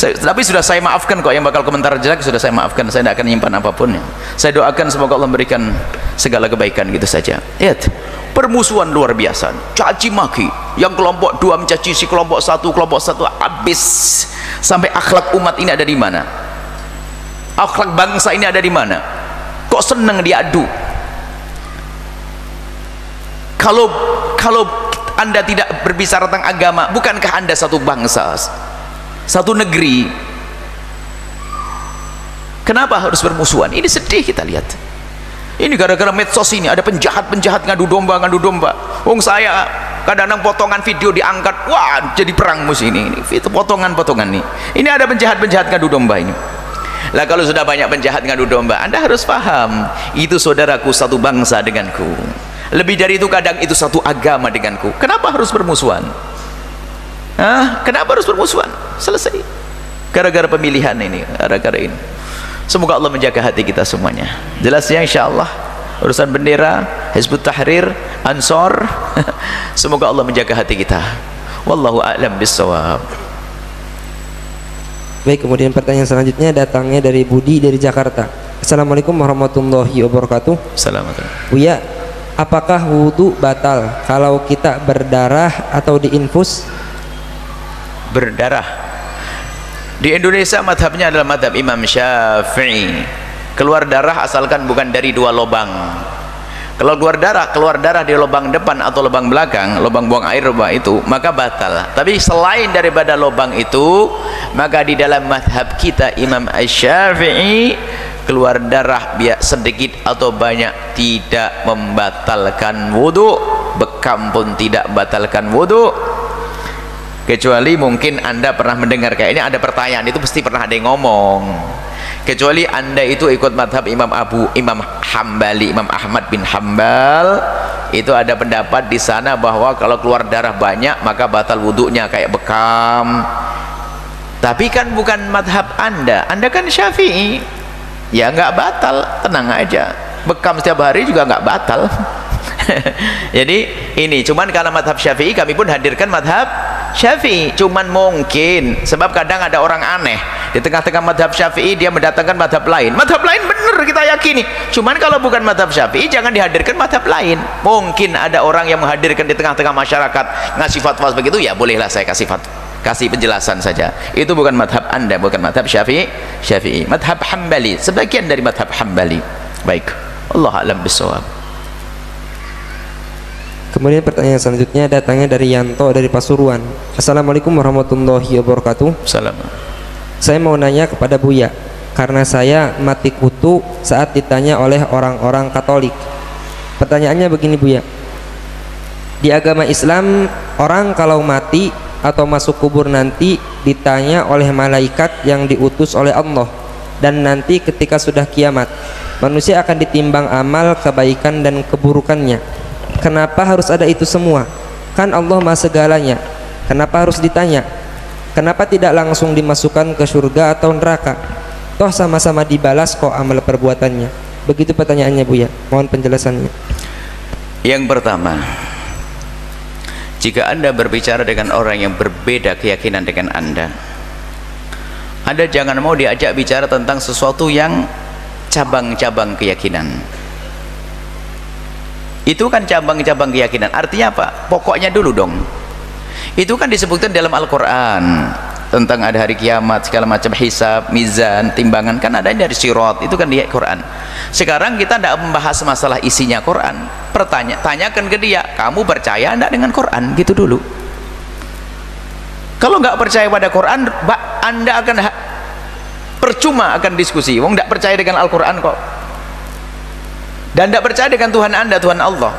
Speaker 1: Tapi sudah saya maafkan kok, yang bakal komentar jelek sudah saya maafkan. Saya tidak akan menyimpan apapun. Saya doakan semoga Allah memberikan segala kebaikan, gitu saja. Lihat, permusuhan luar biasa, caci maki. Yang kelompok 2 mencaci si kelompok 1 habis. Sampai akhlak umat ini ada di mana? Akhlak bangsa ini ada di mana? Kok senang diadu? Kalau Anda tidak berbicara tentang agama, bukankah Anda satu bangsa, satu negeri? Kenapa harus bermusuhan? Ini sedih kita lihat. Ini gara-gara medsos ini ada penjahat-penjahat ngadu domba. Wong saya kadang-kadang potongan video diangkat, wah jadi perang musuh ini. Itu potongan-potongan nih. Ini ada penjahat-penjahat ngadu domba ini. Lah kalau sudah banyak penjahat ngadu domba, Anda harus paham, itu saudaraku satu bangsa denganku. Lebih dari itu kadang itu satu agama denganku. Kenapa harus bermusuhan? Kenapa harus bermusuhan? Selesai. Gara-gara pemilihan ini, gara-gara ini. Semoga Allah menjaga hati kita semuanya. Jelas ya, insyaallah. Urusan bendera, Hizbut Tahrir, Ansor, semoga Allah menjaga hati kita. Wallahu a'lam bissawab.
Speaker 2: Baik, kemudian pertanyaan selanjutnya datangnya dari Budi dari Jakarta. Assalamualaikum warahmatullahi wabarakatuh.
Speaker 1: Assalamualaikum.
Speaker 2: Buya, apakah wudhu batal kalau kita berdarah atau diinfus?
Speaker 1: Berdarah di Indonesia madhabnya adalah madhab Imam Syafi'i. Keluar darah asalkan bukan dari dua lubang. Kalau keluar darah di lubang depan atau lubang belakang, lubang buang air itu, maka batal. Tapi selain daripada lubang itu, maka di dalam madhab kita Imam Syafi'i, keluar darah biar sedikit atau banyak tidak membatalkan wudu, bekam pun tidak membatalkan wudu, kecuali mungkin Anda pernah mendengar, kayaknya ada pertanyaan itu pasti pernah ada yang ngomong, kecuali Anda itu ikut madhab Imam Hambali, Imam Ahmad bin Hambal, itu ada pendapat di sana bahwa kalau keluar darah banyak maka batal wudunya kayak bekam. Tapi kan bukan madhab Anda kan Syafi'i, ya nggak batal, tenang aja, bekam setiap hari juga nggak batal. Jadi ini cuman karena madhab Syafi'i, kami pun hadirkan madhab Syafi'i. Cuman mungkin sebab kadang ada orang aneh di tengah-tengah madhab Syafi'i, dia mendatangkan madhab lain bener kita yakini, cuman kalau bukan madhab Syafi'i jangan dihadirkan madhab lain. Mungkin ada orang yang menghadirkan di tengah-tengah masyarakat ngasih fatwa begitu, ya bolehlah saya kasih penjelasan saja. Itu bukan madhab Anda, bukan madhab Syafi'i, madhab Hambali, sebagian dari madhab Hambali. Baik, Allah a'lam bissawab.
Speaker 2: Kemudian pertanyaan selanjutnya datangnya dari Yanto dari Pasuruan. Assalamualaikum warahmatullahi wabarakatuh.
Speaker 1: Salam.
Speaker 2: Saya mau nanya kepada Buya, karena saya mati kutu saat ditanya oleh orang-orang Katolik. Pertanyaannya begini Buya, di agama Islam orang kalau mati atau masuk kubur nanti ditanya oleh malaikat yang diutus oleh Allah, dan nanti ketika sudah kiamat manusia akan ditimbang amal kebaikan dan keburukannya. Kenapa harus ada itu semua? Kan Allah Maha segalanya. Kenapa harus ditanya? Kenapa tidak langsung dimasukkan ke surga atau neraka? Toh sama-sama dibalas kok amal perbuatannya. Begitu pertanyaannya Buya, mohon penjelasannya.
Speaker 1: Yang pertama, jika Anda berbicara dengan orang yang berbeda keyakinan dengan Anda jangan mau diajak bicara tentang sesuatu yang cabang-cabang keyakinan. Itu kan cabang-cabang keyakinan, artinya apa? Pokoknya dulu dong. Itu kan disebutkan dalam Al-Quran tentang ada hari kiamat, segala macam hisab, mizan, timbangan, kan ada dari sirat, itu kan di Quran. Sekarang kita tidak membahas masalah isinya Quran, tanyakan ke dia, kamu percaya tidak dengan Quran? Gitu dulu. Kalau nggak percaya pada Quran, Anda akan percuma akan diskusi. Wong tidak percaya dengan Al-Quran kok, dan tidak percaya dengan Tuhan Anda, Tuhan Allah.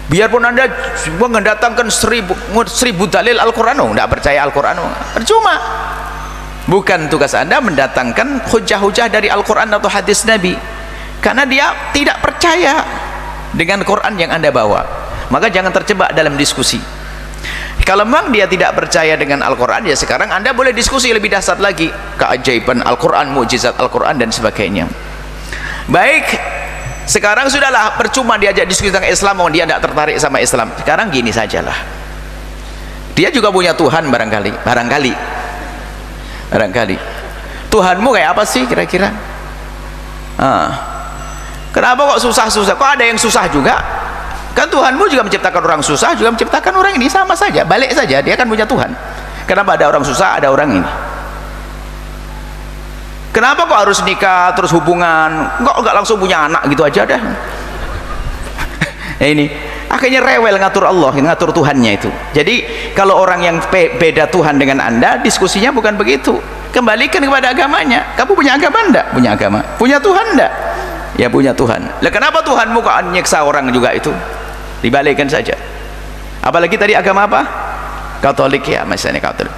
Speaker 1: Biarpun Anda mendatangkan seribu dalil Al-Quran, tidak percaya Al-Quran, percuma. Bukan tugas Anda mendatangkan hujah-hujah dari Al-Quran atau hadis Nabi, karena dia tidak percaya dengan Quran yang Anda bawa. Maka jangan terjebak dalam diskusi. Kalau memang dia tidak percaya dengan Al-Quran, ya sekarang Anda boleh diskusi lebih dahsyat lagi, keajaiban Al-Quran, mukjizat Al-Quran dan sebagainya. Baik, sekarang sudahlah, percuma diajak diskusi tentang Islam, dia tidak tertarik sama Islam. Sekarang gini sajalah, dia juga punya Tuhan barangkali Tuhanmu kayak apa sih kira-kira? Kenapa kok susah-susah? Kok ada yang susah juga? Kan Tuhanmu juga menciptakan orang susah, juga menciptakan orang ini, sama saja, balik saja, dia kan punya Tuhan. Kenapa ada orang susah, ada orang ini? Kenapa kok harus nikah terus hubungan? Enggak langsung punya anak gitu aja dah. Ini akhirnya rewel ngatur Allah, ngatur Tuhannya itu. Jadi kalau orang yang beda Tuhan dengan Anda, diskusinya bukan begitu. Kembalikan kepada agamanya. Kamu punya agama enggak? Punya agama. Punya Tuhan enggak? Ya punya Tuhan. Lah kenapa Tuhanmu kok nyiksa orang juga itu? Dibalikkan saja. Apalagi tadi agama apa? Katolik ya, misalnya Katolik.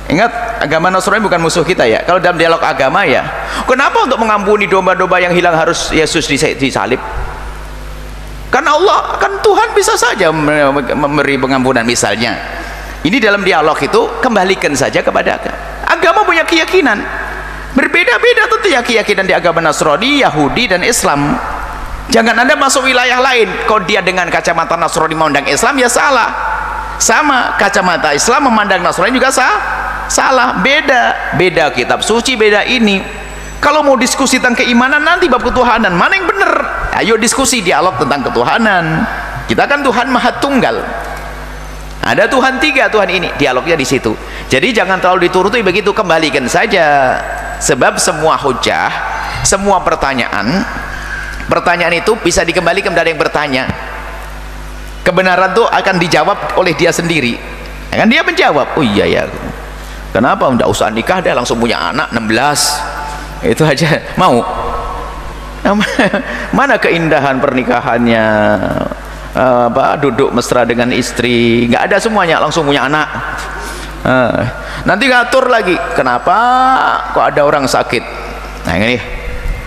Speaker 1: Ingat, agama Nasrani bukan musuh kita ya. Kalau dalam dialog agama ya, kenapa untuk mengampuni domba-domba yang hilang harus Yesus disalib? Karena Allah, kan Tuhan bisa saja memberi pengampunan misalnya. Ini dalam dialog itu kembalikan saja kepada agama. Agama punya keyakinan. Berbeda-beda tentu ya keyakinan di agama Nasrani, Yahudi dan Islam. Jangan Anda masuk wilayah lain. Kalau dia dengan kacamata Nasrani memandang Islam ya salah. Sama kacamata Islam memandang Nasrani juga salah. Beda kitab suci, beda ini. Kalau mau diskusi tentang keimanan nanti bab ketuhanan mana yang benar? Ayo diskusi dialog tentang ketuhanan. Kita kan Tuhan Maha Tunggal. Ada Tuhan tiga, Tuhan ini. Dialognya di situ. Jadi jangan terlalu dituruti begitu, kembalikan saja. Sebab semua hujah, semua pertanyaan itu bisa dikembalikan dari yang bertanya. Kebenaran itu akan dijawab oleh dia sendiri. Kan dia menjawab, oh iya ya. Kenapa enggak usah nikah dia langsung punya anak 16? Itu aja mau. Mana keindahan pernikahannya, duduk mesra dengan istri, nggak ada semuanya, langsung punya anak. Nanti ngatur lagi, kenapa kok ada orang sakit? Nah ini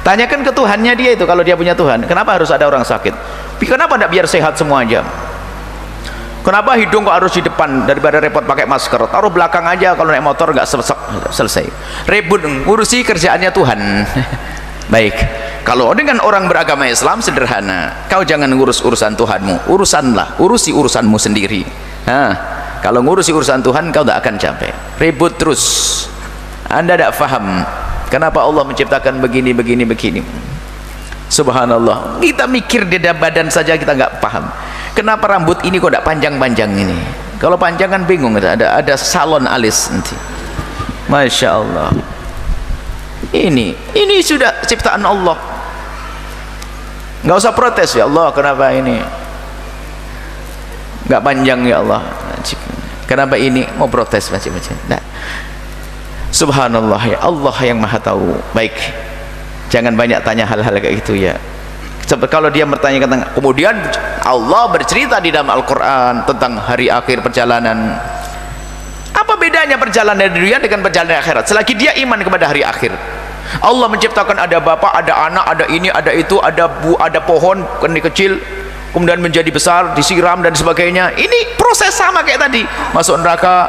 Speaker 1: tanyakan ke Tuhannya dia itu. Kalau dia punya Tuhan, kenapa harus ada orang sakit? Kenapa tidak biar sehat semua aja? Kenapa hidung kok harus di depan daripada repot pakai masker? Taruh belakang aja, kalau naik motor nggak selesai. Ribut ngurusi kerjaannya Tuhan. Baik, kalau dengan orang beragama Islam sederhana, kau jangan ngurus urusan Tuhanmu, urusi urusanmu sendiri. Kalau ngurusi urusan Tuhan kau tak akan capek. Ribut terus. Anda tidak faham kenapa Allah menciptakan begini. Subhanallah, kita mikir di badan saja kita nggak paham. Kenapa rambut ini kok tidak panjang-panjang ini? Kalau panjang kan bingung, ada salon alis nanti. Masya Allah. Ini sudah ciptaan Allah. Nggak usah protes, ya Allah kenapa ini nggak panjang ya Allah, kenapa ini mau protes macam-macam. Nah, subhanallah, ya Allah yang maha tahu. Baik, jangan banyak tanya hal-hal kayak gitu ya. Kalau dia bertanya tentang, kemudian Allah bercerita di dalam Al-Quran tentang hari akhir perjalanan. Apa bedanya perjalanan dunia dengan perjalanan akhirat? Selagi dia iman kepada hari akhir, Allah menciptakan ada bapak, ada anak, ada ini, ada itu, ada pohon kecil, kemudian menjadi besar, disiram dan sebagainya. Ini proses sama kayak tadi, masuk neraka,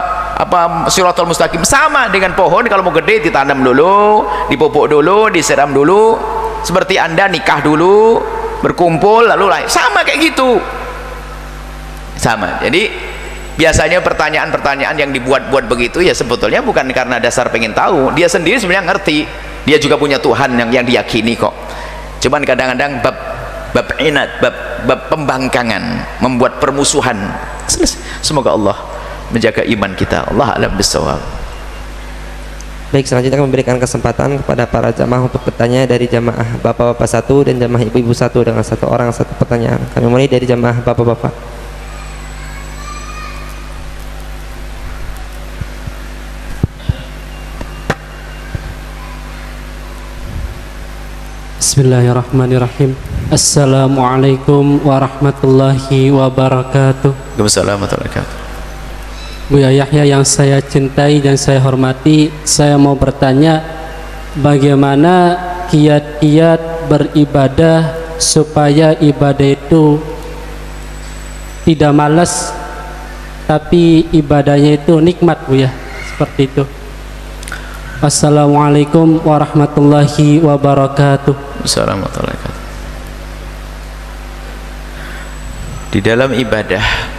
Speaker 1: Shiratal Mustaqim, sama dengan pohon. Kalau mau gede ditanam dulu, dipupuk dulu, disiram dulu. Seperti Anda nikah dulu, berkumpul, lalu lain, sama kayak gitu, sama. Jadi biasanya pertanyaan-pertanyaan yang dibuat-buat begitu ya sebetulnya bukan karena dasar pengen tahu. Dia sendiri sebenarnya ngerti, dia juga punya Tuhan yang diyakini kok. Cuman kadang-kadang bab inat, bab pembangkangan, membuat permusuhan. Semoga Allah menjaga iman kita. Allah a'lam bissawab.
Speaker 2: Baik, selanjutnya kami memberikan kesempatan kepada para jamaah untuk bertanya dari jamaah bapak-bapak satu dan jamaah ibu-ibu satu dengan satu orang satu pertanyaan. Kami mulai dari jamaah bapak-bapak.
Speaker 3: Bismillahirrahmanirrahim. Assalamualaikum warahmatullahi wabarakatuh.
Speaker 1: Waalaikumsalam warahmatullahi wabarakatuh.
Speaker 3: Buya Yahya yang saya cintai dan saya hormati, saya mau bertanya bagaimana kiat-kiat beribadah supaya ibadah itu tidak malas tapi ibadahnya itu nikmat, Buya, seperti itu. Assalamualaikum warahmatullahi wabarakatuh.
Speaker 1: Assalamualaikum warahmatullahi wabarakatuh. Di dalam ibadah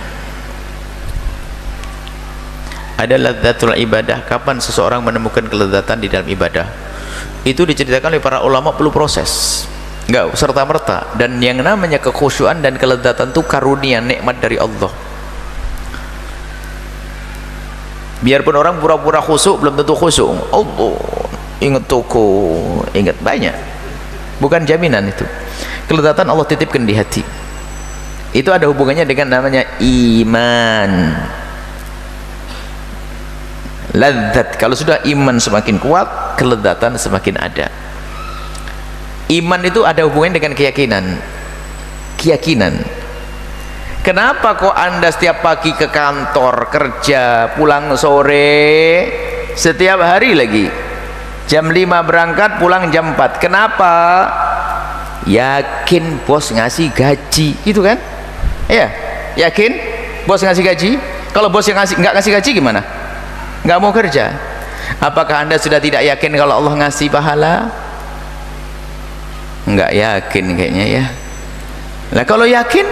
Speaker 1: ada ladzatul ibadah. Kapan seseorang menemukan kelezatan di dalam ibadah? Itu diceritakan oleh para ulama perlu proses, enggak serta-merta. Dan yang namanya kekhusyuan dan kelezatan itu karunia, nikmat dari Allah. Biarpun orang pura-pura khusyuk belum tentu khusyuk. Allah ingat toko, ingat banyak. Bukan jaminan itu. Kelezatan Allah titipkan di hati. Itu ada hubungannya dengan namanya iman. Ladzat, kalau sudah iman semakin kuat, kelezatan semakin ada. Iman itu ada hubungannya dengan keyakinan. Keyakinan. Kenapa kok Anda setiap pagi ke kantor kerja, pulang sore, setiap hari lagi jam 5 berangkat, pulang jam 4? Kenapa? Yakin bos ngasih gaji, gitu kan? Ya, yakin bos ngasih gaji. Kalau bos yang nggak ngasih gaji gimana? Nggak mau kerja. Apakah Anda sudah tidak yakin kalau Allah ngasih pahala? Nggak yakin kayaknya ya. Lah kalau yakin,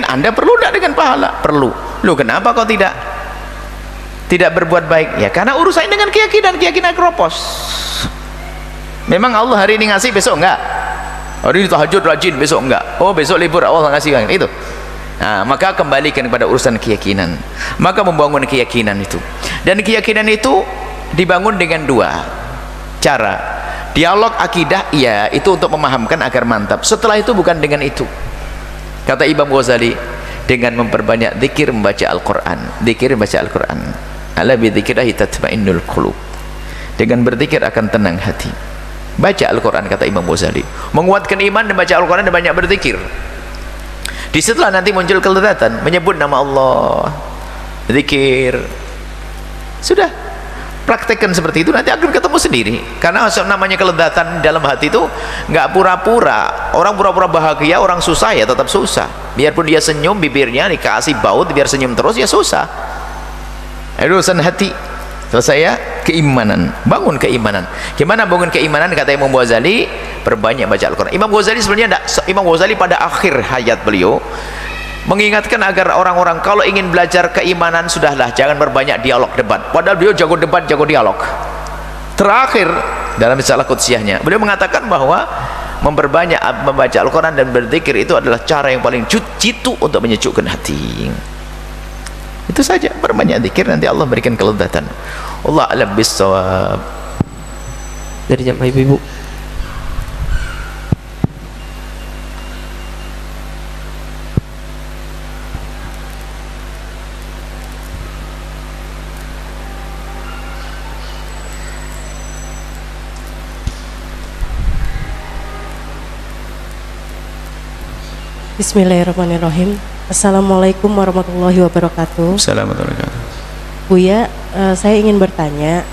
Speaker 1: Anda perlu tidak dengan pahala? Perlu. Loh, kenapa kok tidak berbuat baik? Ya karena urusannya dengan keyakinan keropos. Memang Allah hari ini ngasih, besok enggak. Hari ini tahajud rajin, besok enggak. Oh, besok libur, Allah ngasih kan itu. Nah, maka kembalikan kepada urusan keyakinan. Maka membangun keyakinan itu. Dan keyakinan itu dibangun dengan dua cara. Dialog akidah, iya, itu untuk memahamkan agar mantap. Setelah itu bukan dengan itu. Kata Imam Ghazali, dengan memperbanyak zikir, membaca Al-Quran. Zikir, membaca Al-Quran. Ala bi dzikrillahi tatma'innul qulub. Dengan berzikir akan tenang hati. Baca Al-Quran, kata Imam Ghazali. Menguatkan iman dan baca Al-Quran dan banyak berzikir. Di setelah nanti muncul kelezatan, menyebut nama Allah, zikir. Sudah. Praktekkan seperti itu, nanti akan ketemu sendiri. Karena namanya kelezatan dalam hati itu nggak pura-pura. Orang pura-pura bahagia, orang susah ya tetap susah. Biarpun dia senyum, bibirnya dikasih baut biar senyum terus, ya susah. Urusan hati. Selesai ya, keimanan. Bangun keimanan. Gimana bangun keimanan? Kata Imam Ghazali, perbanyak baca Al-Quran. Imam Ghazali sebenarnya Imam Ghazali pada akhir hayat beliau mengingatkan agar orang-orang kalau ingin belajar keimanan, sudahlah jangan berbanyak dialog debat. Padahal beliau jago debat, jago dialog. Terakhir dalam risalah Qudsiyahnya beliau mengatakan bahwa memperbanyak membaca Al-Quran dan berzikir itu adalah cara yang paling jitu untuk menyejukkan hati. Itu saja, berbanyak zikir, nanti Allah berikan kelezatan. Allah a'lam bissawab.
Speaker 2: Dari jamaah ibu-ibu.
Speaker 4: Bismillahirrahmanirrahim. Assalamualaikum warahmatullahi wabarakatuh.
Speaker 1: Assalamualaikum.
Speaker 4: Buya, saya ingin bertanya,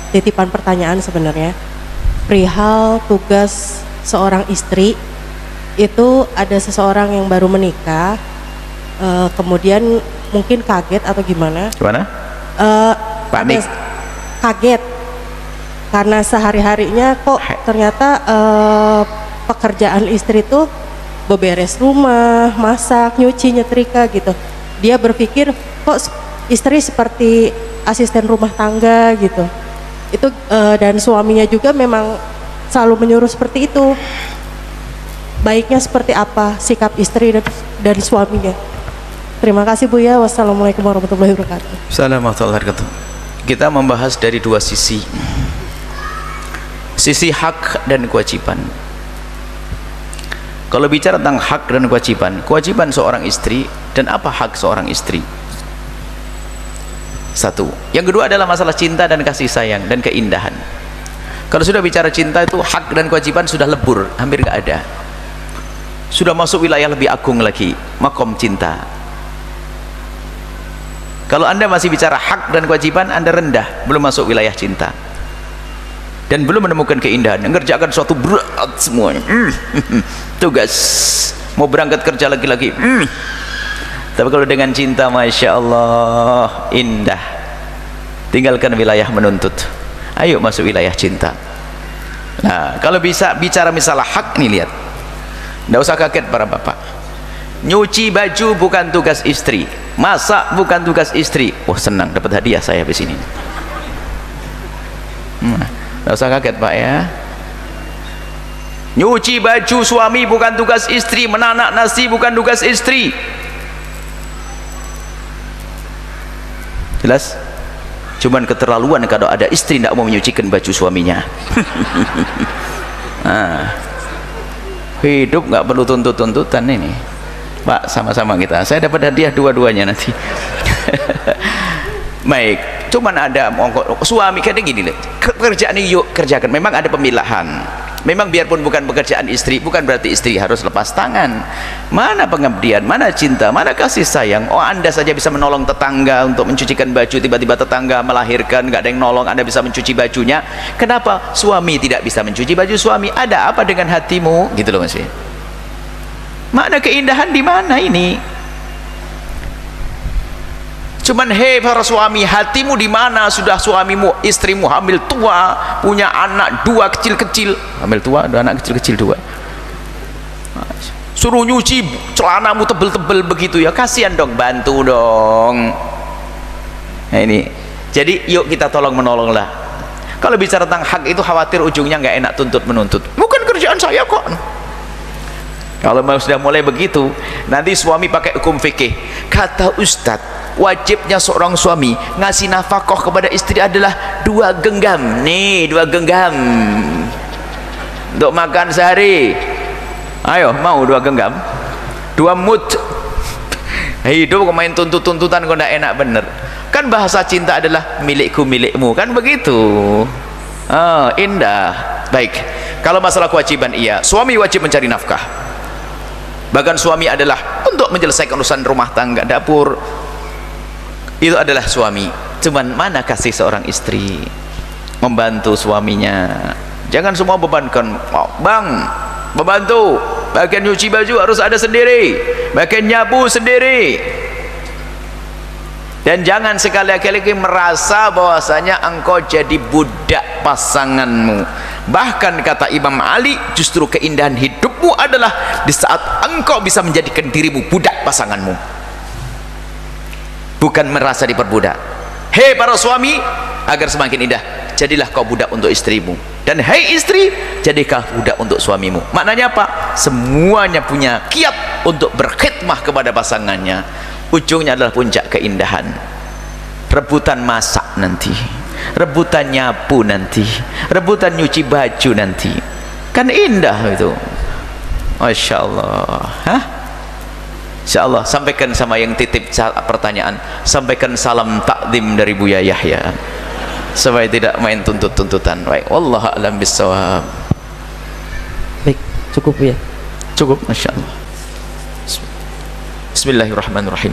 Speaker 4: titipan pertanyaan sebenarnya, perihal tugas seorang istri. Itu ada seseorang yang baru menikah, kemudian mungkin kaget atau gimana?
Speaker 1: Gimana? Panik.
Speaker 4: Kaget karena sehari-harinya kok ternyata pekerjaan istri itu beberes rumah, masak, nyuci, nyetrika gitu. Dia berpikir kok istri seperti asisten rumah tangga gitu. Itu dan suaminya juga memang selalu menyuruh seperti itu. Baiknya seperti apa sikap istri dan suaminya? Terima kasih Buya. Wassalamualaikum warahmatullahi wabarakatuh.
Speaker 1: Assalamualaikum warahmatullahi wabarakatuh. Kita membahas dari dua sisi. Sisi hak dan kewajiban. Kalau bicara tentang hak dan kewajiban seorang istri dan apa hak seorang istri. Satu. Yang kedua adalah masalah cinta dan kasih sayang dan keindahan. Kalau sudah bicara cinta itu hak dan kewajiban sudah lebur, hampir nggak ada. Sudah masuk wilayah lebih agung lagi, makom cinta. Kalau Anda masih bicara hak dan kewajiban, Anda rendah, belum masuk wilayah cinta. Dan belum menemukan keindahan, mengerjakan suatu berat semuanya. Tugas mau berangkat kerja lagi-lagi. Tapi kalau dengan cinta, Masya Allah, indah. Tinggalkan wilayah menuntut, ayo masuk wilayah cinta. Nah, kalau bisa bicara misalnya hak nih, lihat, nggak usah kaget para bapak. Nyuci baju bukan tugas istri, masak bukan tugas istri. Wah, senang dapat hadiah saya di sini. Nggak usah kaget pak ya. Nyuci baju suami bukan tugas istri, menanak nasi bukan tugas istri. Jelas? cuman keterlaluan kalau ada istri tidak mau menyucikan baju suaminya. Nah, hidup nggak perlu tuntut-tuntutan ini Pak, sama-sama kita. Saya dapat hadiah dua-duanya nanti. Baik, cuman ada suami kadang gini, pekerjaan ini yuk kerjakan. Memang ada pemilahan. Memang biarpun bukan pekerjaan istri, bukan berarti istri harus lepas tangan. Mana pengabdian, mana cinta, mana kasih sayang. Oh, Anda saja bisa menolong tetangga untuk mencucikan baju, tiba-tiba tetangga melahirkan, nggak ada yang nolong, Anda bisa mencuci bajunya. Kenapa suami tidak bisa mencuci baju suami? Ada apa dengan hatimu? Gitu loh Mas. Makna keindahan di mana ini? Cuman hei para suami, hatimu di mana? Sudah suamimu, istrimu hamil tua, punya anak dua kecil-kecil, hamil tua, dua anak kecil-kecil dua. Suruh nyuci celanamu tebel-tebel begitu ya, kasihan dong, bantu dong. Nah ini, jadi yuk kita tolong menolonglah. Kalau bicara tentang hak itu khawatir ujungnya nggak enak tuntut menuntut. Bukan kerjaan saya kok. Kalau sudah mulai begitu, nanti suami pakai hukum fikih. Kata Ustadz, wajibnya seorang suami ngasih nafkah kepada istri adalah 2 genggam. Nih 2 genggam untuk makan sehari. Ayo, mau 2 genggam, 2 mut. Hidup kok main tuntut-tuntutan kok nggak enak bener. Kan bahasa cinta adalah milikku milikmu, kan begitu. Oh, indah. Baik, kalau masalah kewajiban, iya, suami wajib mencari nafkah. Bahkan suami adalah untuk menyelesaikan urusan rumah tangga, dapur, itu adalah suami. Cuman mana kasih seorang istri membantu suaminya? Jangan semua bebankan. Oh, bang, membantu bagian nyuci baju harus ada sendiri, bagian nyapu sendiri. Dan jangan sekali-kali merasa bahwasanya engkau jadi budak pasanganmu. Bahkan kata Imam Ali, justru keindahan hidupmu adalah di saat engkau bisa menjadikan dirimu budak pasanganmu, bukan merasa diperbudak. Hei para suami, agar semakin indah, jadilah kau budak untuk istrimu. Dan hei istri, jadilah budak untuk suamimu. Maknanya apa? Semuanya punya kiat untuk berkhidmah kepada pasangannya. Ujungnya adalah puncak keindahan. Rebutan masak nanti, rebutan nyapu nanti, rebutan nyuci baju nanti, kan indah itu. Masya Allah. Hah? Insya Allah, sampaikan sama yang titip pertanyaan, sampaikan salam takdim dari Buya Yahya supaya tidak main tuntut-tuntutan. Baik, wallahu a'lam bissawab.
Speaker 2: Baik, cukup ya.
Speaker 1: Cukup, Masya Allah. Bismillahirrahmanirrahim.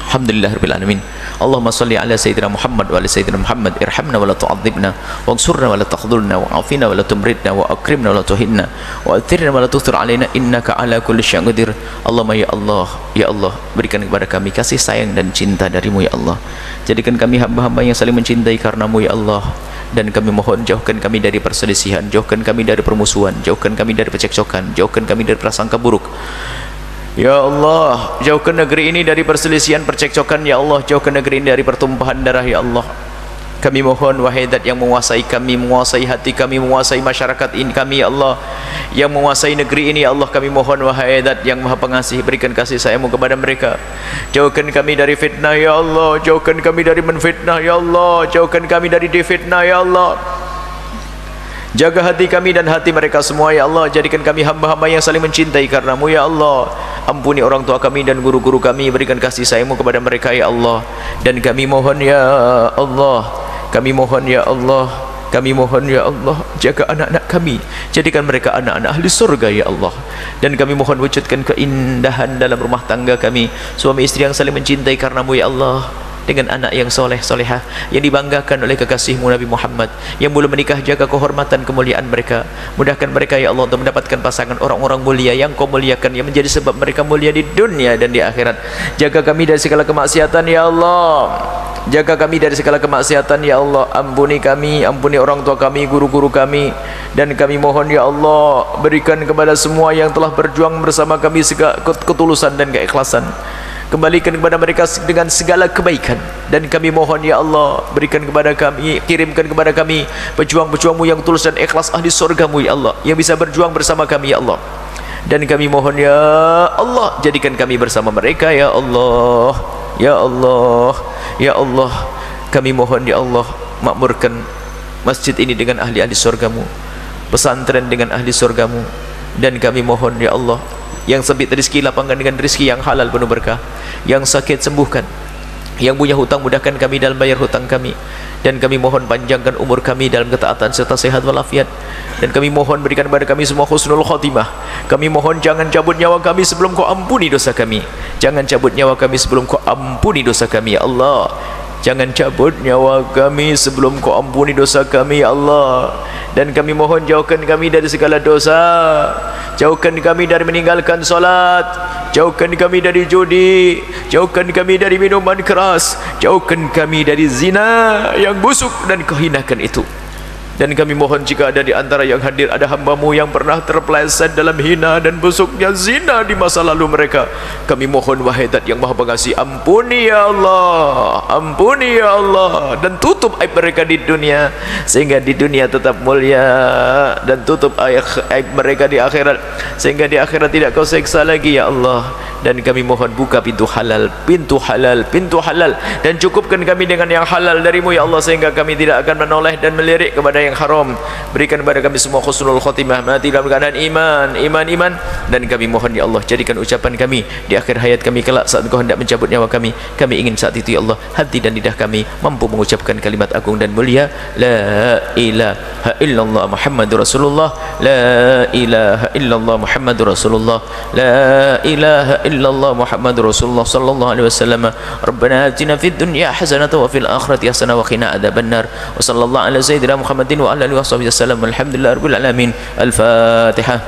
Speaker 1: Alhamdulillahirabbil alamin. Allahumma shalli ala sayyidina Muhammad wa ala sayyidina Muhammad. Irhamna wa la tu'adzibna, wa'ansurna wa la takhdhulna, wa'afina wa la tumridna, wa akrimna wa la tuhinna, wa athirna wa la tuthir alaina, innaka ala kulli syai'in qadir. Allahumma ya Allah, ya Allah, berikan kepada kami kasih sayang dan cinta darimu ya Allah. Jadikan kami hamba-hamba yang saling mencintai karenamu ya Allah. Dan kami mohon jauhkan kami dari perselisihan, jauhkan kami dari permusuhan, jauhkan kami dari percekcokan, jauhkan kami dari prasangka buruk. Ya Allah, jauhkan negeri ini dari perselisihan, percekcokan ya Allah. Jauhkan negeri ini dari pertumpahan darah ya Allah. Kami mohon wahai Zat yang menguasai kami, menguasai hati kami, menguasai masyarakat ini kami ya Allah, yang menguasai negeri ini ya Allah. Kami mohon wahai Zat yang maha pengasih, berikan kasih sayangmu kepada mereka. Jauhkan kami dari fitnah ya Allah. Jauhkan kami dari menfitnah ya Allah. Jauhkan kami dari difitnah ya Allah. Jaga hati kami dan hati mereka semua ya Allah. Jadikan kami hamba-hamba yang saling mencintai karenamu ya Allah. Ampuni orang tua kami dan guru-guru kami, berikan kasih sayangmu kepada mereka ya Allah. Dan kami mohon ya Allah, kami mohon ya Allah, kami mohon ya Allah, jaga anak-anak kami, jadikan mereka anak-anak ahli surga ya Allah. Dan kami mohon wujudkan keindahan dalam rumah tangga kami, suami istri yang saling mencintai karenamu ya Allah, dengan anak yang soleh solehah yang dibanggakan oleh kekasihmu Nabi Muhammad. Yang belum menikah, jaga kehormatan kemuliaan mereka, mudahkan mereka ya Allah untuk mendapatkan pasangan orang-orang mulia yang kau muliakan, yang menjadi sebab mereka mulia di dunia dan di akhirat. Jaga kami dari segala kemaksiatan ya Allah, jaga kami dari segala kemaksiatan ya Allah. Ampuni kami, ampuni orang tua kami, guru-guru kami. Dan kami mohon ya Allah, berikan kepada semua yang telah berjuang bersama kami segala ketulusan dan keikhlasan, kembalikan kepada mereka dengan segala kebaikan. Dan kami mohon ya Allah, berikan kepada kami, kirimkan kepada kami pejuang-pejuangmu yang tulus dan ikhlas, ahli surgamu ya Allah, yang bisa berjuang bersama kami ya Allah. Dan kami mohon ya Allah, jadikan kami bersama mereka ya Allah, ya Allah, ya Allah. Kami mohon ya Allah, makmurkan masjid ini dengan ahli-ahli surgamu, pesantren dengan ahli surgamu. Dan kami mohon ya Allah, yang sempit rezeki lapangkan dengan rezeki yang halal penuh berkah, yang sakit sembuhkan, yang punya hutang mudahkan kami dalam bayar hutang kami. Dan kami mohon panjangkan umur kami dalam ketaatan serta sehat walafiat. Dan kami mohon berikan kepada kami semua husnul khotimah. Kami mohon jangan cabut nyawa kami sebelum kau ampuni dosa kami. Jangan cabut nyawa kami sebelum kau ampuni dosa kami ya Allah. Jangan cabut nyawa kami sebelum kau ampuni dosa kami ya Allah. Dan kami mohon jauhkan kami dari segala dosa, jauhkan kami dari meninggalkan solat, jauhkan kami dari judi, jauhkan kami dari minuman keras, jauhkan kami dari zina yang busuk dan kehinakan itu. Dan kami mohon jika ada di antara yang hadir ada hamba-Mu yang pernah terpeleset dalam hina dan busuknya zina di masa lalu mereka, kami mohon wahai Zat yang Maha Pengasih, ampuni ya Allah, ampuni ya Allah, dan tutup aib mereka di dunia sehingga di dunia tetap mulia, dan tutup aib mereka di akhirat sehingga di akhirat tidak Kau seksa lagi ya Allah. Dan kami mohon buka pintu halal, pintu halal, pintu halal, dan cukupkan kami dengan yang halal dari-Mu ya Allah, sehingga kami tidak akan menoleh dan melirik kepada yang haram. Berikan kepada kami semua husnul khotimah, mati dalam keadaan iman. Dan kami mohon ya Allah, jadikan ucapan kami di akhir hayat kami kelak saat Engkau hendak mencabut nyawa kami. Kami ingin saat itu ya Allah, hati dan lidah kami mampu mengucapkan kalimat agung dan mulia, la ilaha illallah Muhammadur Rasulullah, la ilaha illallah Muhammadur Rasulullah, la ilaha illallah Muhammadur Rasulullah sallallahu alaihi wasallam. Rabbana atina fid dunya hasanatan wa fil akhirati hasanatan wa qina adzabannar. Wa sallallahu ala sayyidina Muhammadin wa ala alihi wasallam. Alhamdulillah rabbil alamin. Al-Fatihah.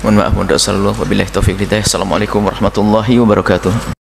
Speaker 1: Mohon maaf, mohon doa sallallahu wabillahi taufiq hidayah. Assalamualaikum warahmatullahi wabarakatuh.